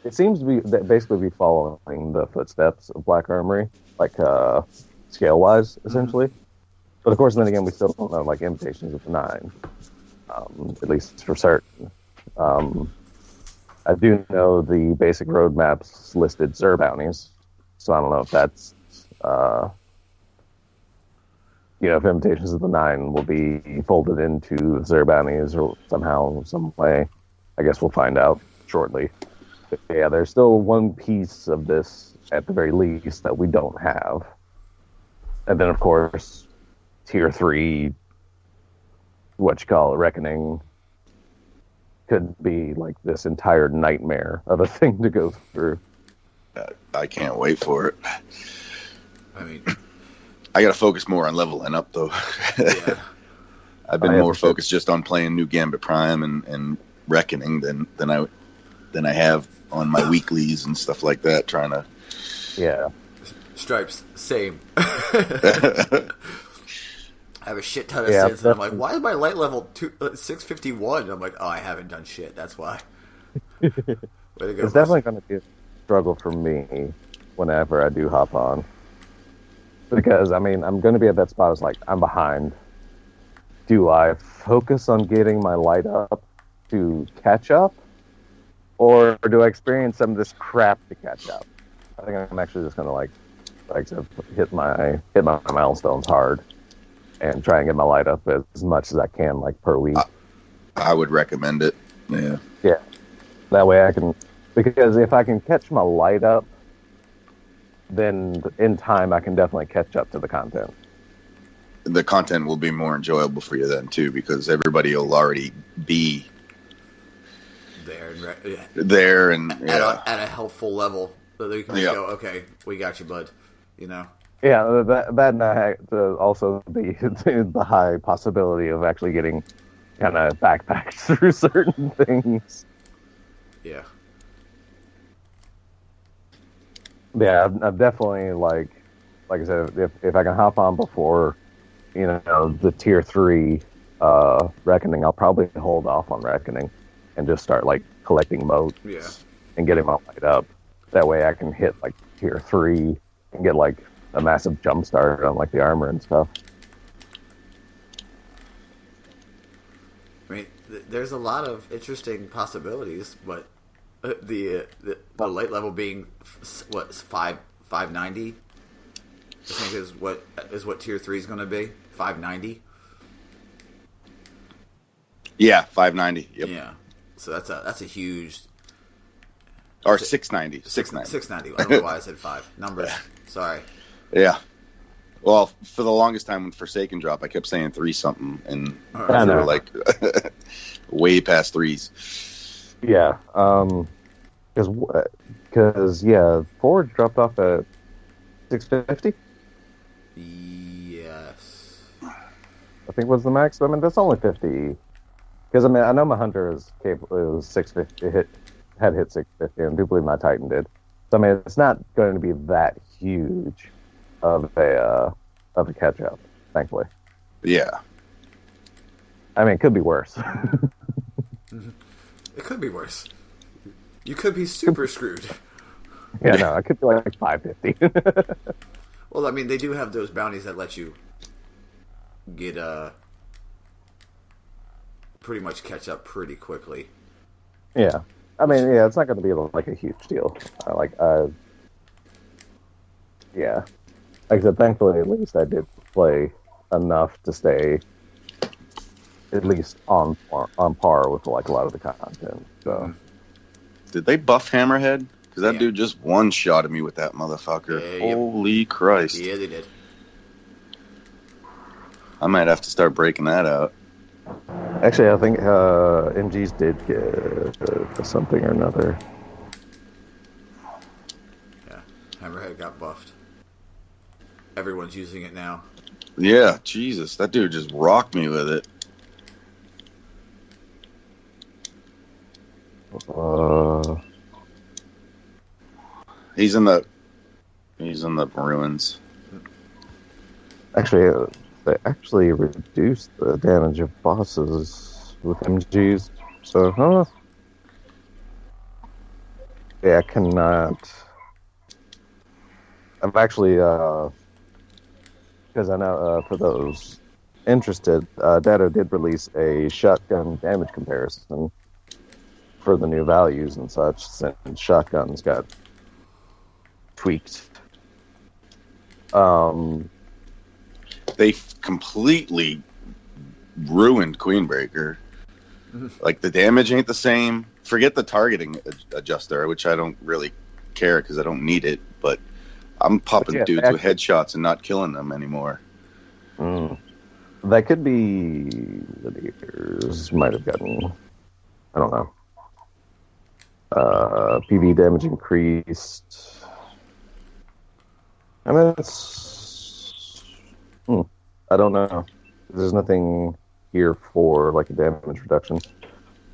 it seems to be basically be following the footsteps of Black Armory, like scale wise, essentially. Mm-hmm. But of course, then again, we still don't know like Invitations of the Nine, at least for certain. I do know the basic roadmaps listed Xur bounties, so I don't know if that's if Invitations of the Nine will be folded into Xur bounties or somehow, some way. I guess we'll find out shortly. But yeah, there's still one piece of this, at the very least, that we don't have. And then, of course, Tier 3, Reckoning, could be like this entire nightmare of a thing to go through. I can't wait for it. I got to focus more on leveling up, though. Yeah. I've been more focused just on playing New Gambit Prime and Reckoning than I have on my weeklies and stuff like that. Trying to, yeah, Stripes, same. I have a shit ton of sins, and I'm like, why is my light level 651? I'm like, oh, I haven't done shit. That's why. Way to go, it's definitely going to be a struggle for me whenever I do hop on. Because, I'm going to be at that spot. It's like, I'm behind. Do I focus on getting my light up to catch up? Or do I experience some of this crap to catch up? I think I'm actually just going to, hit my milestones hard and try and get my light up as much as I can, per week. I would recommend it. Yeah. Yeah. That way I can... Because if I can catch my light up, then in time I can definitely catch up to the content. The content will be more enjoyable for you then too, because everybody will already be there and at a helpful level, so they can just go, okay, we got you, bud. Yeah, that and also the high possibility of actually getting kind of backpacked through certain things. Yeah. Yeah, I've definitely, like I said, if I can hop on before, the Tier 3 Reckoning, I'll probably hold off on Reckoning and just start, collecting motes and getting my light up. That way I can hit, Tier 3 and get, a massive jump start on, the armor and stuff. There's a lot of interesting possibilities, but the light level being what 590 I think is what tier 3 is going to be. 590. Yeah, 590. Yep. Yeah. So that's a huge. Or 690. 690. I don't know why I said 5 numbers. Sorry. Yeah. Well, for the longest time when Forsaken dropped, I kept saying 3 something, and I they know. were like way past 3s. Yeah. Because Forge dropped off at 650. Yes. I think was the max. I mean, that's only 50. Because I mean, I know my Hunter is capable. It was 650. Had hit 650, and I do believe my Titan did. So I mean, it's not going to be that huge of a catch up, thankfully. Yeah. I mean, it could be worse. It could be worse. You could be super screwed. Yeah, no, it could be like 550. Well, I mean, they do have those bounties that let you get pretty much catch up pretty quickly. Yeah. I mean, yeah, it's not going to be like a huge deal. Yeah. Like I said, thankfully, at least I did play enough to stay at least on par with like a lot of the content. So, Did they buff Hammerhead? Because that Yeah. dude just one-shotted me with that motherfucker. Yeah, yep. Holy Christ. Yeah, they did. I might have to start breaking that out. actually, I think MGs did get something or another. Yeah, Hammerhead got buffed. Everyone's using it now. Yeah, Jesus. That dude just rocked me with it. He's in the ruins. Actually, they actually reduced the damage of bosses with MGs. So, yeah, I cannot. I've actually, because I know for those interested, Datto did release a shotgun damage comparison for the new values and such, since shotguns got tweaked. They completely ruined Queenbreaker. Like, the damage ain't the same. Forget the targeting adjuster, which I don't really care because I don't need it, but I'm popping dudes with headshots and not killing them anymore. That could be linears might have gotten, I don't know. PV damage increased. I mean, it's... I don't know. There's nothing here for like a damage reduction.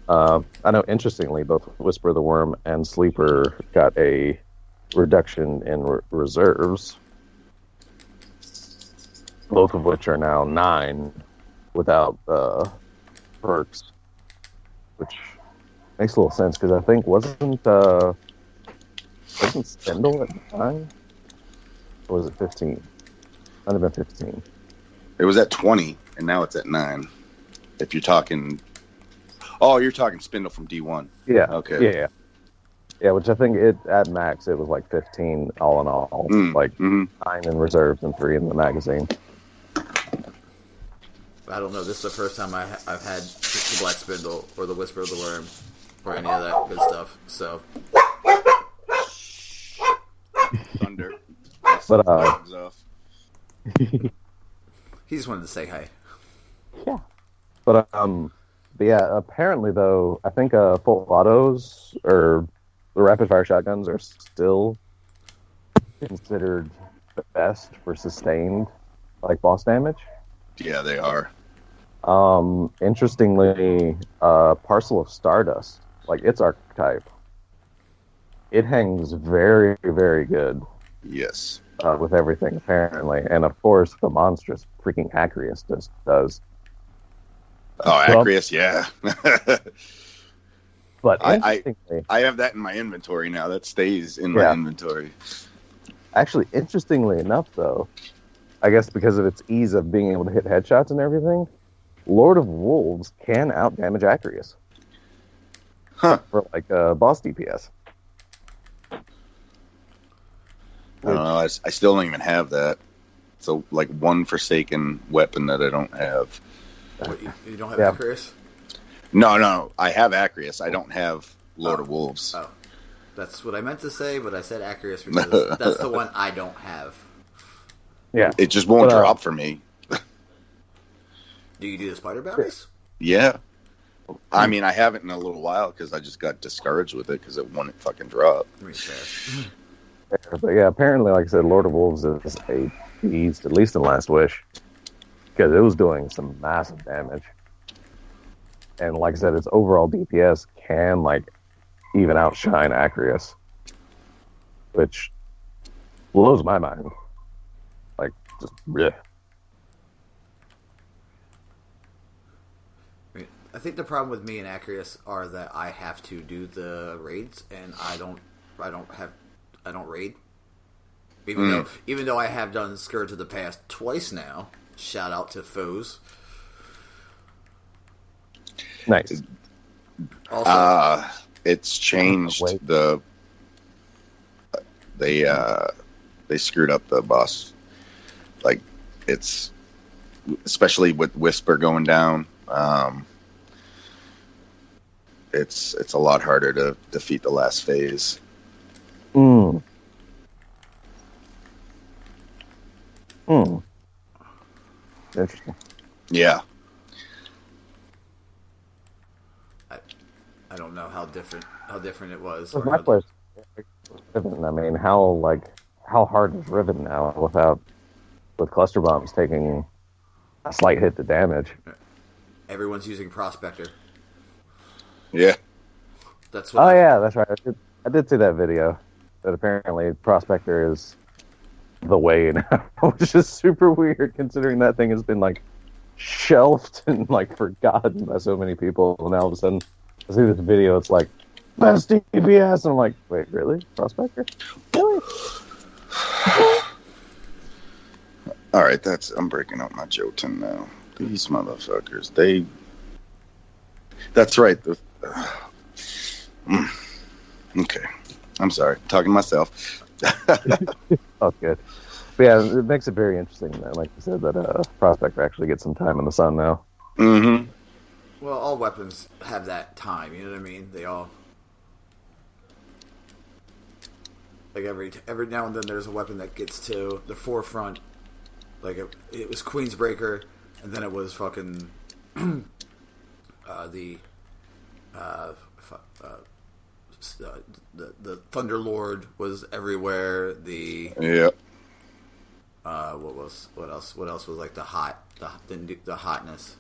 I know, interestingly, both Whisper of the Worm and Sleeper got a reduction in reserves, both of which are now 9 without perks, which makes a little sense because I think wasn't Spindle at the time, or was it 15? Might have been 15. It was at 20, and now it's at 9. If you're talking... Oh, you're talking Spindle from D1. Yeah. Okay. Yeah, which I think at max it was like 15 all in all. 9 in reserves and 3 in the magazine. I don't know. This is the first time I've had the Black Spindle or the Whisper of the Worm or any of that good stuff. So, Thunder. But he just wanted to say hey. Yeah. But yeah, apparently though, I think full autos or the rapid fire shotguns are still considered the best for sustained like boss damage. Yeah, they are. Interestingly, Parcel of Stardust, like its archetype, it hangs very, very good. Yes. With everything apparently, and of course the monstrous freaking Acreus does. Oh, Acreus, yeah. But I have that in my inventory now. That stays in my inventory. Actually, interestingly enough, though, I guess because of its ease of being able to hit headshots and everything, Lord of Wolves can outdamage Acreus. Huh. For like boss DPS. I don't know. I still don't even have that. So like one forsaken weapon that I don't have. What, you don't have Acreus? No. I have Acreus. I don't have Lord of Wolves. Oh. That's what I meant to say, but I said Acreus because that's the one I don't have. Yeah. It just won't drop for me. Do you do the spider bounties? Yeah. I mean, I haven't in a little while because I just got discouraged with it because it wouldn't fucking drop. But yeah, apparently, like I said, Lord of Wolves is a beast, at least in Last Wish, because it was doing some massive damage. And like I said, its overall DPS can even outshine Acreus, which blows my mind. Just bleh. I think the problem with me and Acreus are that I have to do the raids, and I don't raid. Even though I have done Scourge of the Past twice now. Shout out to foes. Nice. Also, it's changed they screwed up the boss. Like, it's especially with Whisper going down. It's a lot harder to defeat the last phase. Interesting. Yeah. I don't know how different it was. My question, Riven, I mean, how hard is Riven now with cluster bombs taking a slight hit to damage? Everyone's using Prospector. Yeah. That's right. I did see that video. That apparently Prospector is the way now, which is super weird considering that thing has been shelved and forgotten by so many people. And now all of a sudden, I see this video. It's best DPS, and I'm like, wait, really? Prospector? Really? All right, I'm breaking up my Jotun now. These motherfuckers, that's right. Okay, I'm sorry. I'm talking to myself. Oh, good. But yeah, it makes it very interesting, like you said, that Prospector actually gets some time in the sun now. Mm-hmm. Well, all weapons have that time, you know what I mean? They all... every now and then there's a weapon that gets to the forefront. It was Queensbreaker, and then it was fucking... the Thunderlord was everywhere. Yep. What else was the hotness?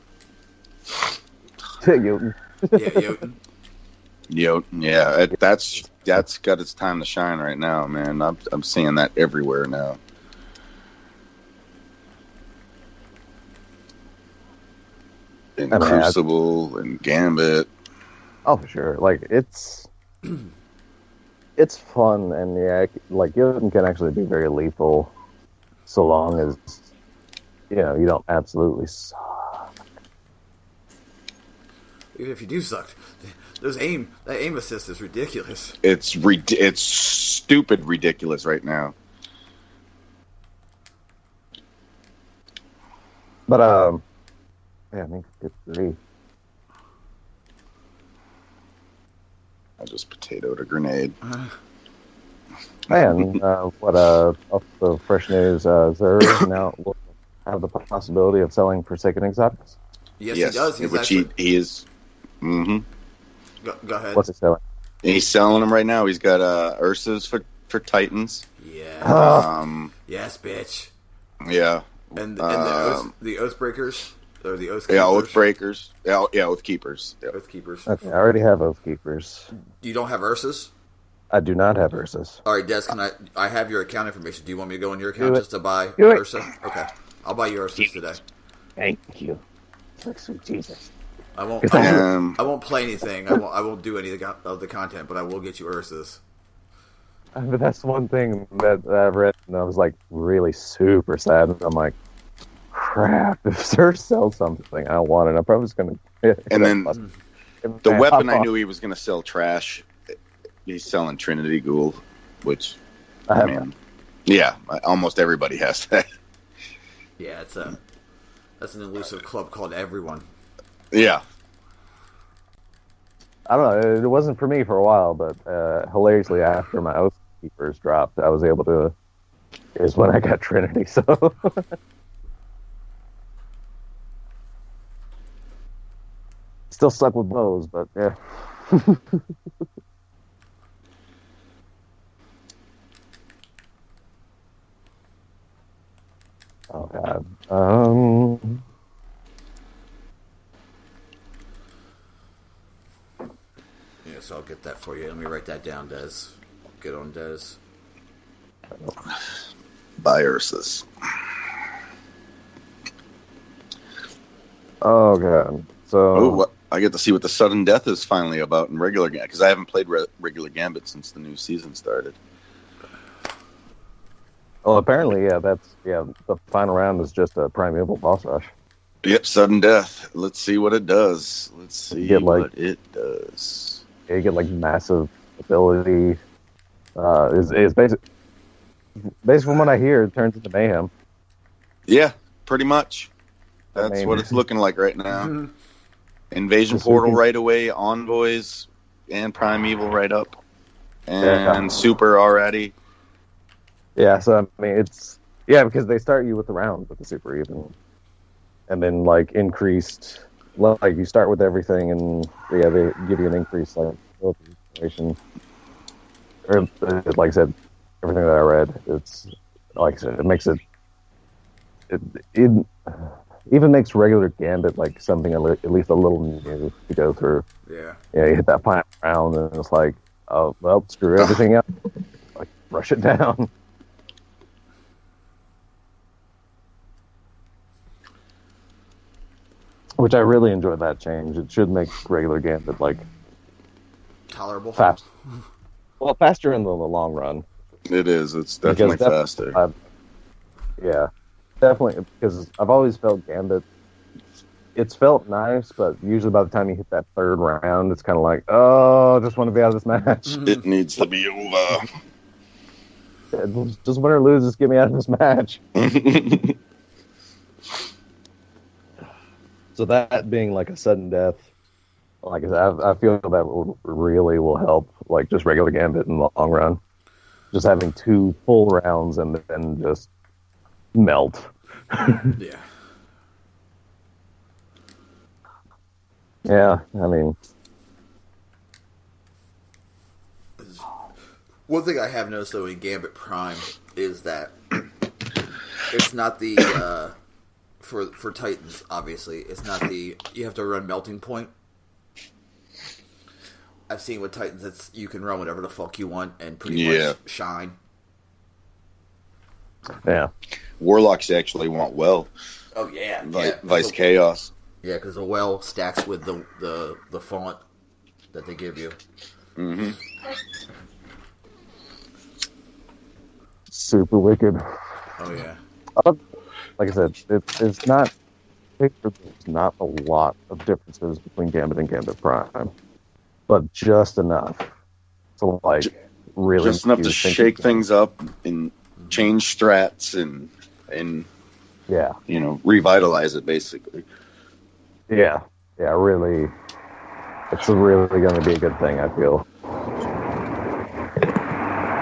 Jotun. Yeah, Jotun. Jotun. Yeah, that's got its time to shine right now, man. I'm seeing that everywhere now. And Crucible and Gambit. Oh, for sure. It's fun, and yeah, Jotun can actually be very lethal, so long as you don't absolutely suck. Even if you do suck, that aim assist is ridiculous. It's stupid ridiculous right now. But yeah, I mean, good grief. I just potatoed a grenade. And off the fresh news, Xur now will have the possibility of selling Forsaken Exotics. Yes, he does. He is. Mm-hmm. Go ahead. What's he selling? He's selling them right now. He's got Ursa's for Titans. Yeah. Yes, bitch. Yeah. And the Oathbreakers. Or the Oathkeepers. Yeah, Oathbreakers. Yeah, Oathkeepers. Yeah. Oathkeepers. Okay, I already have Oathkeepers. You don't have Ursa's? I do not have Ursa's. All right, Des, I have your account information. Do you want me to go on your account just to buy Ursa? Okay. I'll buy you Ursa's today. Thank you. Sweet Jesus. I won't play anything. I won't do any of the content, but I will get you Ursa's. But that's one thing that I've read, and I was really super sad. I'm like, crap, if Xur sells something, I don't want it. I'm probably just going to... And then the weapon I knew he was going to sell trash, he's selling Trinity Ghoul, which, almost everybody has that. Yeah, that's an elusive club called Everyone. Yeah. I don't know. It wasn't for me for a while, but hilariously, after my Oath Keepers dropped, I was able to. Is when I got Trinity. So. Still stuck with bows, but yeah. Oh god. Yeah, so I'll get that for you. Let me write that down, Des. Get on Des. Viruses. Oh god. So I get to see what the sudden death is finally about in regular Gambit, because I haven't played regular Gambit since the new season started. well, apparently, the final round is just a primeval boss rush. Yep, sudden death. Let's see what it does. Let's see what it does. You get like massive ability. Is basically from what I hear, it turns into mayhem. Yeah, pretty much. That's what it's looking like right now. Invasion Portal right away, Envoys, and Primeval right up, and Super already. Yeah, so I mean because they start you with the round with the Super even, and then like increased, like you start with everything, and they give you an increase like restoration. Or like I said, everything that I read, it's like I said, it makes it even makes regular Gambit like something at least a little new to go through. Yeah. Yeah, you hit that final round and it's like, oh well, screw everything up, like brush it down. Which I really enjoyed that change. It should make regular Gambit like tolerable, fast. Well, faster in the long run. It is. It's definitely faster. Yeah, definitely, because I've always felt Gambit. It's felt nice, but usually by the time you hit that third round, it's kind of like, oh, I just want to be out of this match. It needs to be over. Just win or lose, just get me out of this match. So that being like a sudden death, like I said, I feel that really will help, like just regular Gambit in the long run. Just having 2 full rounds and then just melt. Yeah. Yeah, I mean... One thing I have noticed, though, in Gambit Prime is that it's not the... For Titans, obviously, it's not the... You have to run Melting Point. I've seen with Titans, you can run whatever the fuck you want and pretty much shine. Yeah. Warlocks actually want well. Oh, yeah. Vice Chaos. Yeah, because the well stacks with the font that they give you. Mm-hmm. Super wicked. Oh, yeah. Like I said, it's not... There's not a lot of differences between Gambit and Gambit Prime. But just enough to, like, really... Just enough to shake things up and change strats and yeah, revitalize it, basically. Yeah, really. It's really going to be a good thing, I feel.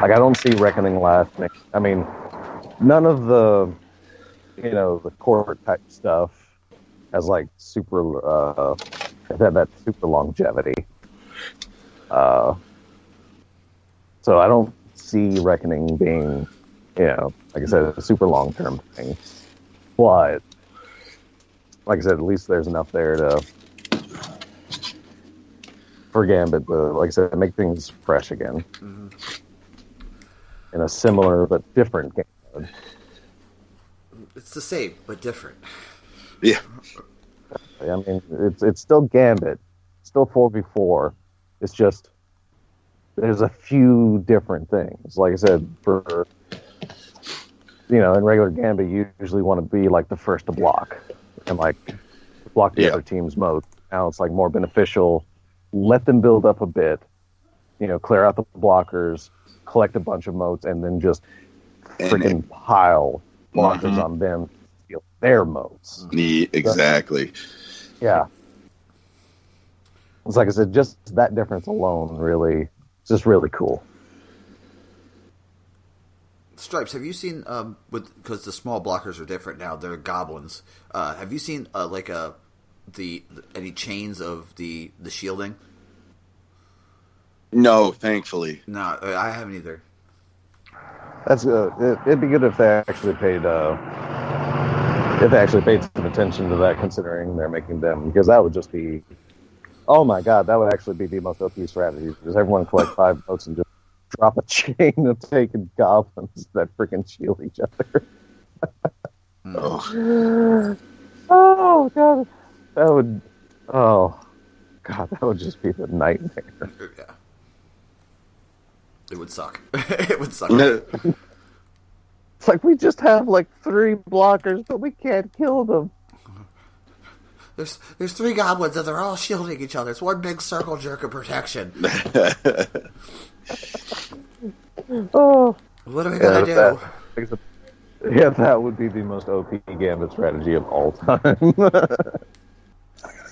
Like, I don't see Reckoning lasting. I mean, none of the, the core type stuff has, like, that super longevity. So I don't see Reckoning being, like I said, a super long-term thing. But, like I said, at least there's enough there for Gambit to, like I said, make things fresh again. Mm-hmm. In a similar but different game mode. It's the same, but different. Yeah. I mean, it's still Gambit. Still 4v4. It's just there's a few different things. Like I said, for in regular Gambit, you usually want to be like the first to block and like block the other team's moat. Now it's like more beneficial. Let them build up a bit. Clear out the blockers, collect a bunch of moats, and then just freaking pile blockers on them. their modes. Exactly. Yeah. It's like I said, just that difference alone really, it's just really cool. Stripes, have you seen because the small blockers are different now? They're goblins. Have you seen any chains of the shielding? No, thankfully. No, I haven't either. That's it'd be good if they actually paid some attention to that, considering they're making them, because that would just be, oh my god, that would actually be the most OP strategy. Because everyone collect 5 votes and just drop a chain of taken goblins that freaking shield each other. Oh god, that would, oh god, that would just be the nightmare. Yeah. It would suck. It would suck. It's like we just have like 3 blockers, but we can't kill them. There's 3 goblins and they're all shielding each other. It's one big circle jerk of protection. Oh, what are we gonna do? That would be the most OP gambit strategy of all time. I gotta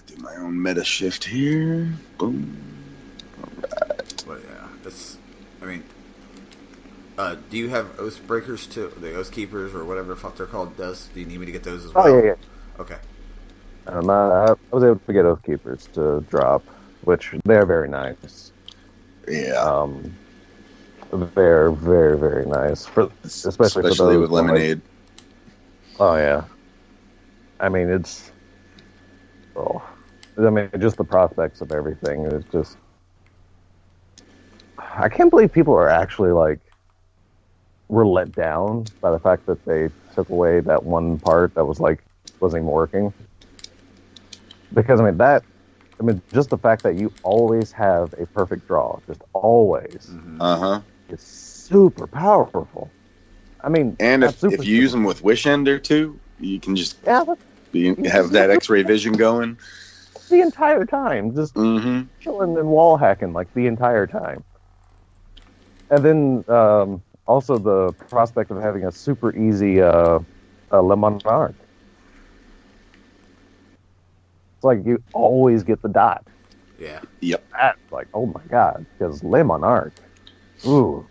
do my own meta shift here. Boom. Alright. But yeah, it's. I mean, do you have Oath Breakers too? The Oath Keepers or whatever the fuck they're called does? Do you need me to get those as well? Oh, yeah. Okay. I was able to get Oath Keepers to drop, which they're very nice. Yeah. They're very, very nice. Especially for those with Lemonade. Oh, yeah. I mean, just the prospects of everything is just... I can't believe people are actually, were let down by the fact that they took away that one part that wasn't even working. Because, just the fact that you always have a perfect draw, just always, is super powerful. I mean, and if you use them with Wish Ender too, you can just have that X-ray vision going the entire time, just chilling and wall hacking the entire time. And then also the prospect of having a super easy Le Monarch. It's like you always get the dot. Yeah. Yep. That's oh my god, because Le Monarch, ooh,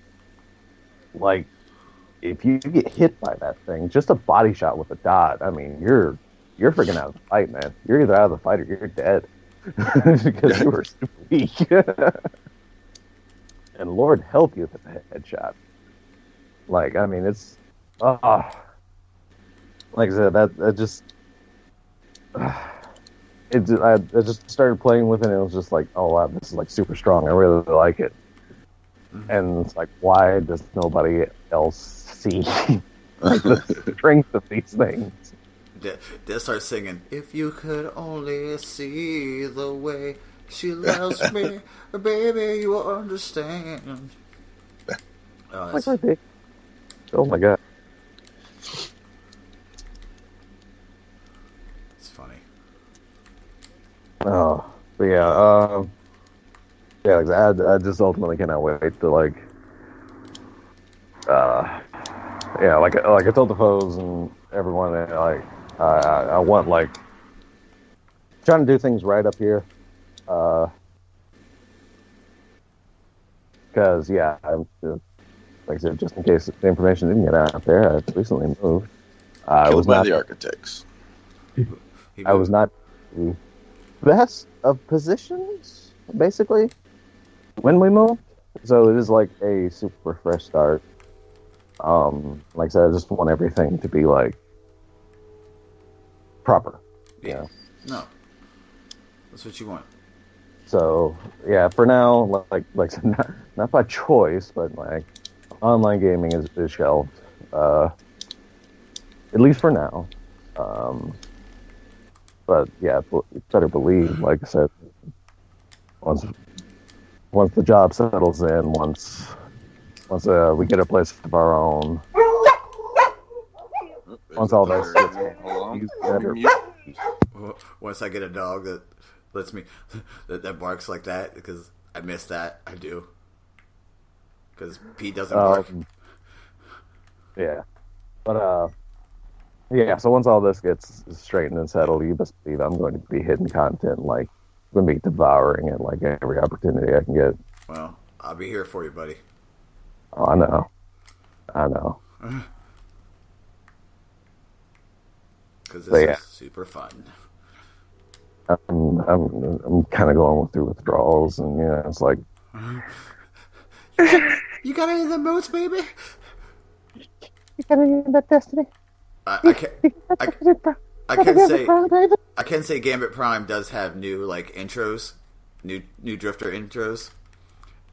if you get hit by that thing, just a body shot with a dot, I mean, you're freaking out of the fight, man. You're either out of the fight or you're dead. Because you were super weak. And Lord help you with the headshot. It's... like I said, that just... I just started playing with it, and it was just oh wow, this is super strong. I really like it. And it's why does nobody else see the strength of these things? They start singing, "If you could only see the way she loves me, baby, you will understand." Oh my god. It's funny. Oh, but yeah, I just ultimately cannot wait to like I told the foes and everyone I want trying to do things right up here, because like I said, just in case the information didn't get out there, I recently moved. I was by the architects. I was not the best of positions, basically, when we moved. So it is a super fresh start. Like I said, I just want everything to be proper. Yeah. No. That's what you want. So yeah, for now, not by choice, but online gaming is shelved. At least for now. But yeah, better believe, like I said, once the job settles in, once we get a place of our own, once all that once I get a dog that lets me that barks like that, because I miss that. I do, because Pete doesn't bark. Yeah, but Yeah, so once all this gets straightened and settled, you best believe I'm going to be hitting content, like, I'm going to be devouring it, like, every opportunity I can get. Well, I'll be here for you, buddy. Oh, I know. I know. Because this is super fun. I'm kind of going through withdrawals, and, it's like... You got any of the moats, baby? You got any of that destiny? I can say Gambit Prime does have new like intros, new Drifter intros,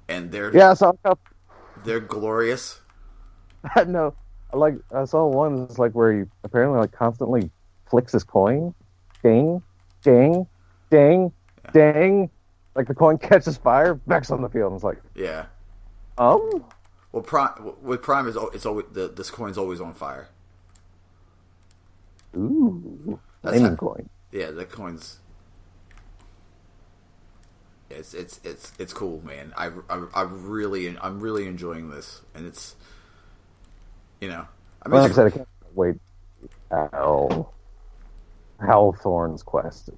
and they're glorious. No, I saw one that's like where he apparently like constantly flicks his coin, ding, ding, ding, ding, like the coin catches fire, backs on the field, and it's like well, Prime is it's always this coin's always on fire. Ooh, flaming coin. Yeah, the coins. It's cool, man. I'm really enjoying this, and it's like I said, I can't wait how Thorn's quest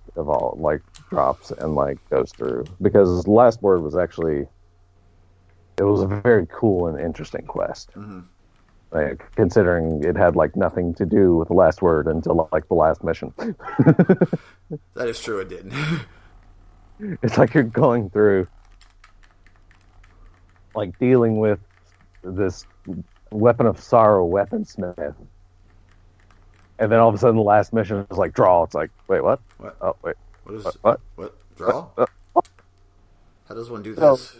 drops and goes through, because Last Word was actually it was a very cool and interesting quest. Mm-hmm. Like, considering it had nothing to do with the Last Word until the last mission. That is true. It didn't. It's like you're going through, dealing with this weapon of sorrow, weaponsmith, and then all of a sudden the last mission is draw. It's like, wait, what? What? Oh, wait. What? Draw? How does one do this?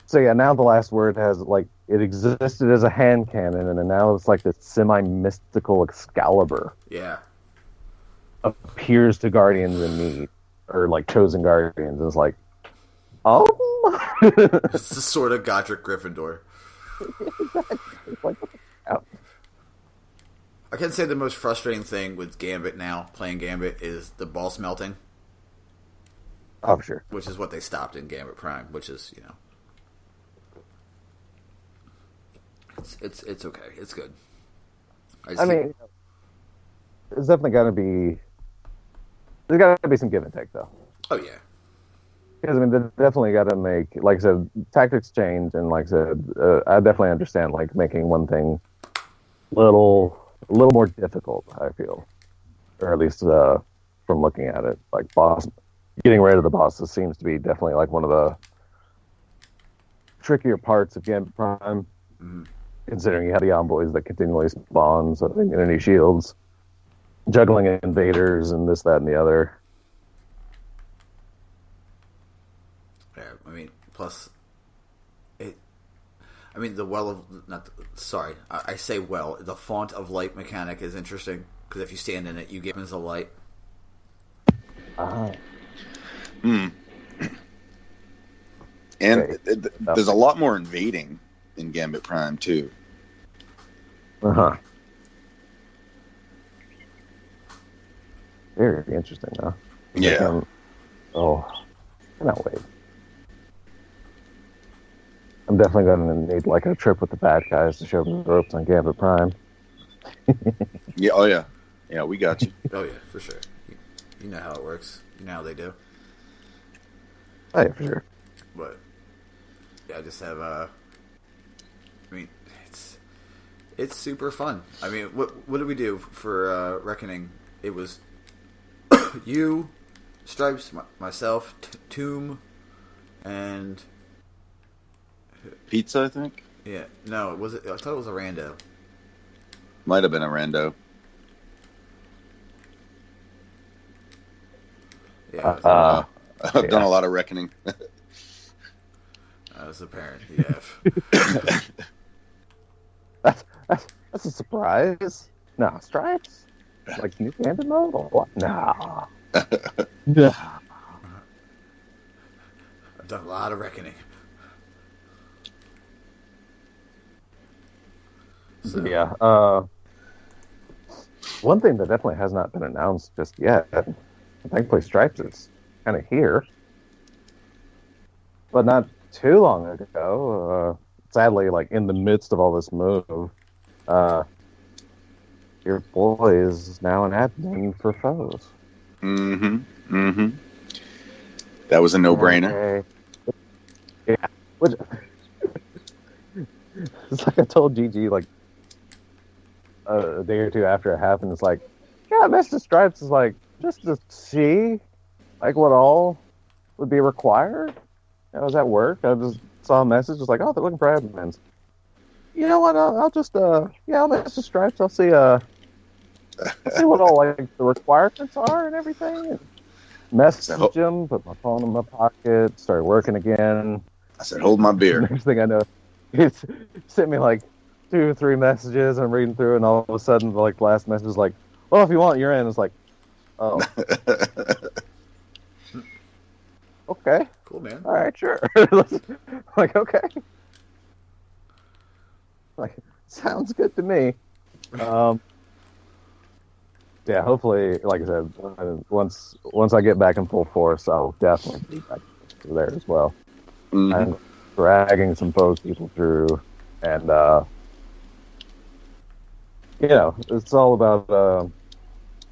So yeah, now the Last Word has it existed as a hand cannon, and then now it's this semi-mystical Excalibur. Yeah. Appears to Guardians in need, or chosen Guardians, and it's It's the sort of Godric Gryffindor. Exactly. I can say the most frustrating thing with Gambit now, playing Gambit, is the boss melting. Oh, sure. Which is what they stopped in Gambit Prime, which is, It's okay. It's good. There's definitely got to be... There's got to be some give and take, though. Oh, yeah. Because, they definitely got to make... Like I said, tactics change, and like I said, I definitely understand, making one thing a little more difficult, I feel. Or at least from looking at it. Getting rid of the bosses seems to be definitely, one of the trickier parts of Gambit Prime. Mm-hmm. Considering you have the envoys that continually spawn, so immunity shields, juggling invaders, and this, that, and the other. Yeah, plus, the well of I say well. The font of light mechanic is interesting because if you stand in it, you get as a light. And there's a lot more invading in Gambit Prime too. Very interesting, though. Yeah. I cannot wait. I'm definitely going to need a trip with the bad guys to show them the ropes on Gambit Prime. Yeah. Oh yeah. Yeah, we got you. Oh yeah, for sure. You know how it works. You know how they do. Oh yeah, for sure. But yeah, I just have it's super fun. What did we do for Reckoning? It was you, Stripes, myself, Tomb, and Pizza, I think. Yeah, no, was it? I thought it was a rando. Might have been a rando. Yeah, I've done a lot of Reckoning. that was apparent. Yeah. That's a surprise. No, Stripes? New Gambit mode? Or what? No. No. I've done a lot of Reckoning. So. Yeah. One thing that definitely has not been announced just yet, thankfully Stripes is kind of here, but not too long ago, sadly, in the midst of all this move, your boy is now an admin for foes. That was a no-brainer. Okay. Yeah. Which, it's like I told Gigi like a day or two after it happened. It's like, yeah, Mr. Stripes is like just to see like what all would be required. I was at work. I just saw a message. It's like, oh, they're looking for admins. You know what? I'll just Mr. Stripes. I'll see what all like the requirements are and everything. And messaged him, put my phone in my pocket, started working again. I said, hold my beer. Next thing I know, it's sent me like 2 or 3 messages. I'm reading through, and all of a sudden, like the last message is like, "Oh, if you want, you're in." It's like, oh, okay, cool, man. All right, sure. Like, okay, like sounds good to me. Yeah, hopefully, like I said, once I get back in full force, I'll definitely be back there as well. I'm dragging some foes people through, and it's all about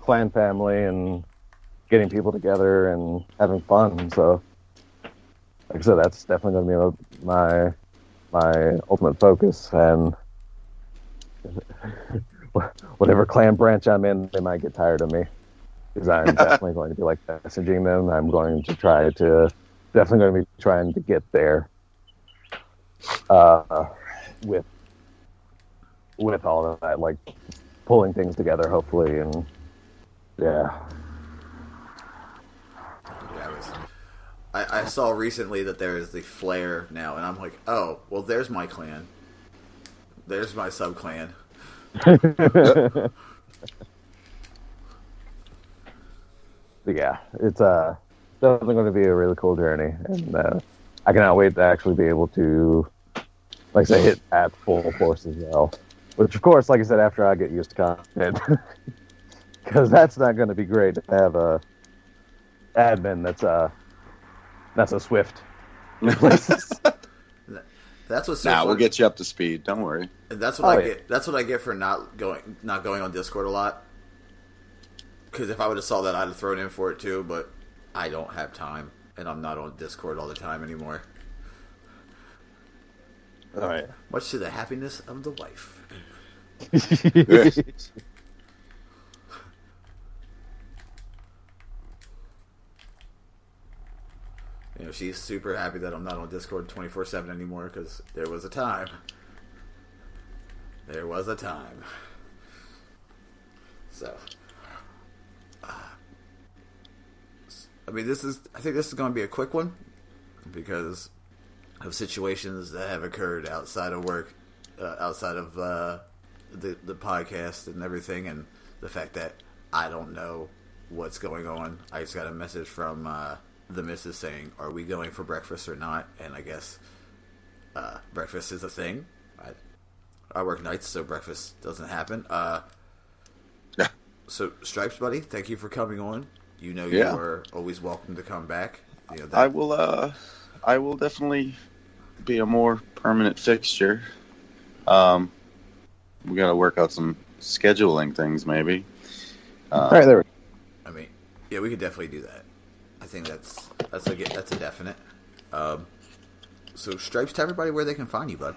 clan family and getting people together and having fun. So, like I said, that's definitely going to be my ultimate focus. And whatever clan branch I'm in, they might get tired of me, because I'm definitely going to be like messaging them. I'm going to definitely going to be trying to get there with all of that, like pulling things together, hopefully, and yeah. I saw recently that there is the flare now, and I'm like, oh, well, there's my clan. There's my sub-clan. Yeah, it's definitely going to be a really cool journey, and I cannot wait to actually be able to, like I say, hit at full force as well. Which, of course, like I said, after I get used to content, because that's not going to be great to have a admin that's a swift. That's what's so we'll get you up to speed. Don't worry. And that's what get. That's what I get for not going on Discord a lot. Because if I would have saw that, I'd have thrown in for it too. But I don't have time, and I'm not on Discord all the time anymore. All right. Much to the happiness of the wife. You know, she's super happy that I'm not on Discord 24/7 anymore, because there was a time. There was a time. So, I mean, I think this is going to be a quick one, because of situations that have occurred outside of work, outside of the podcast and everything, and the fact that I don't know what's going on. I just got a message from the missus saying, "Are we going for breakfast or not?" And I guess breakfast is a thing. I work nights, so breakfast doesn't happen. So, Stripes, buddy, thank you for coming on. You know, you are always welcome to come back. You know, I will definitely be a more permanent fixture. We got to work out some scheduling things, maybe. All right, there we go. I mean, yeah, we could definitely do that. I think that's a definite. So, Stripes, tell everybody where they can find you, bud.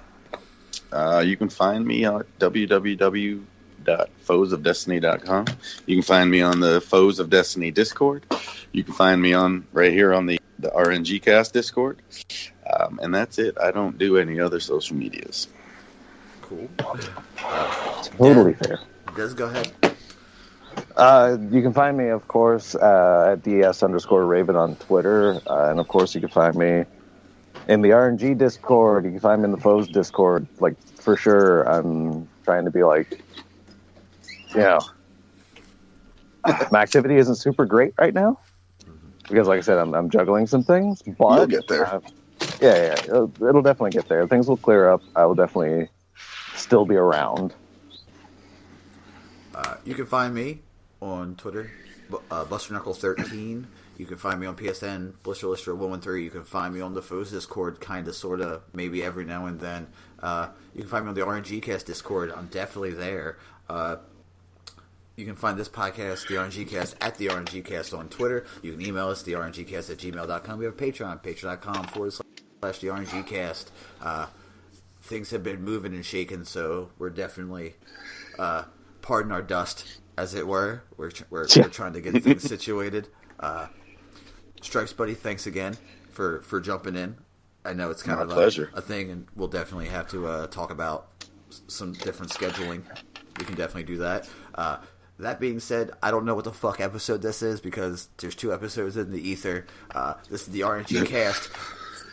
You can find me at www.foesofdestiny.com. You can find me on the Foes of Destiny Discord. You can find me right here on the RngCast Discord. And that's it. I don't do any other social medias. Cool. Totally fair. Des, go ahead. You can find me, of course, at DS_Raven on Twitter. And, of course, you can find me in the RNG Discord. You can find me in the Foes Discord. Like, for sure, I'm trying to be like, you know, my activity isn't super great right now. Because, like I said, I'm juggling some things. But you'll get there. Yeah. It'll definitely get there. Things will clear up. I will definitely still be around. You can find me on Twitter, BusterKnuckles13. You can find me on PSN, BlisterLister113. You can find me on the Foes Discord, kind of, sort of, maybe every now and then. You can find me on the RngCast Discord. I'm definitely there. You can find this podcast, the RngCast, at the RngCast on Twitter. You can email us, the RngCast at gmail.com. We have a Patreon, patreon.com/the RngCast. Things have been moving and shaking, so we're definitely, pardon our dust, as it were. We're trying to get things situated. Stripes, buddy, thanks again for jumping in. I know it's kind of a thing, and we'll definitely have to talk about some different scheduling. We can definitely do that. That being said, I don't know what the fuck episode this is because there's 2 episodes in the ether. This is the RngCast.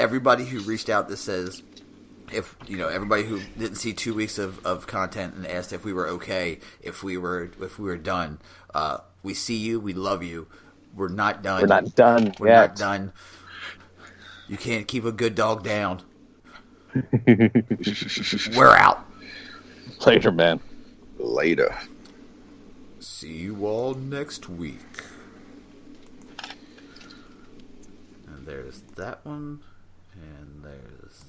Everybody who reached out that says, if everybody who didn't see 2 weeks of content and asked if we were okay, if we were done, we see you, we love you. We're not done. We're not done. We're not done. You can't keep a good dog down. We're out. Later, man. Later. See you all next week. And there's that one. And there's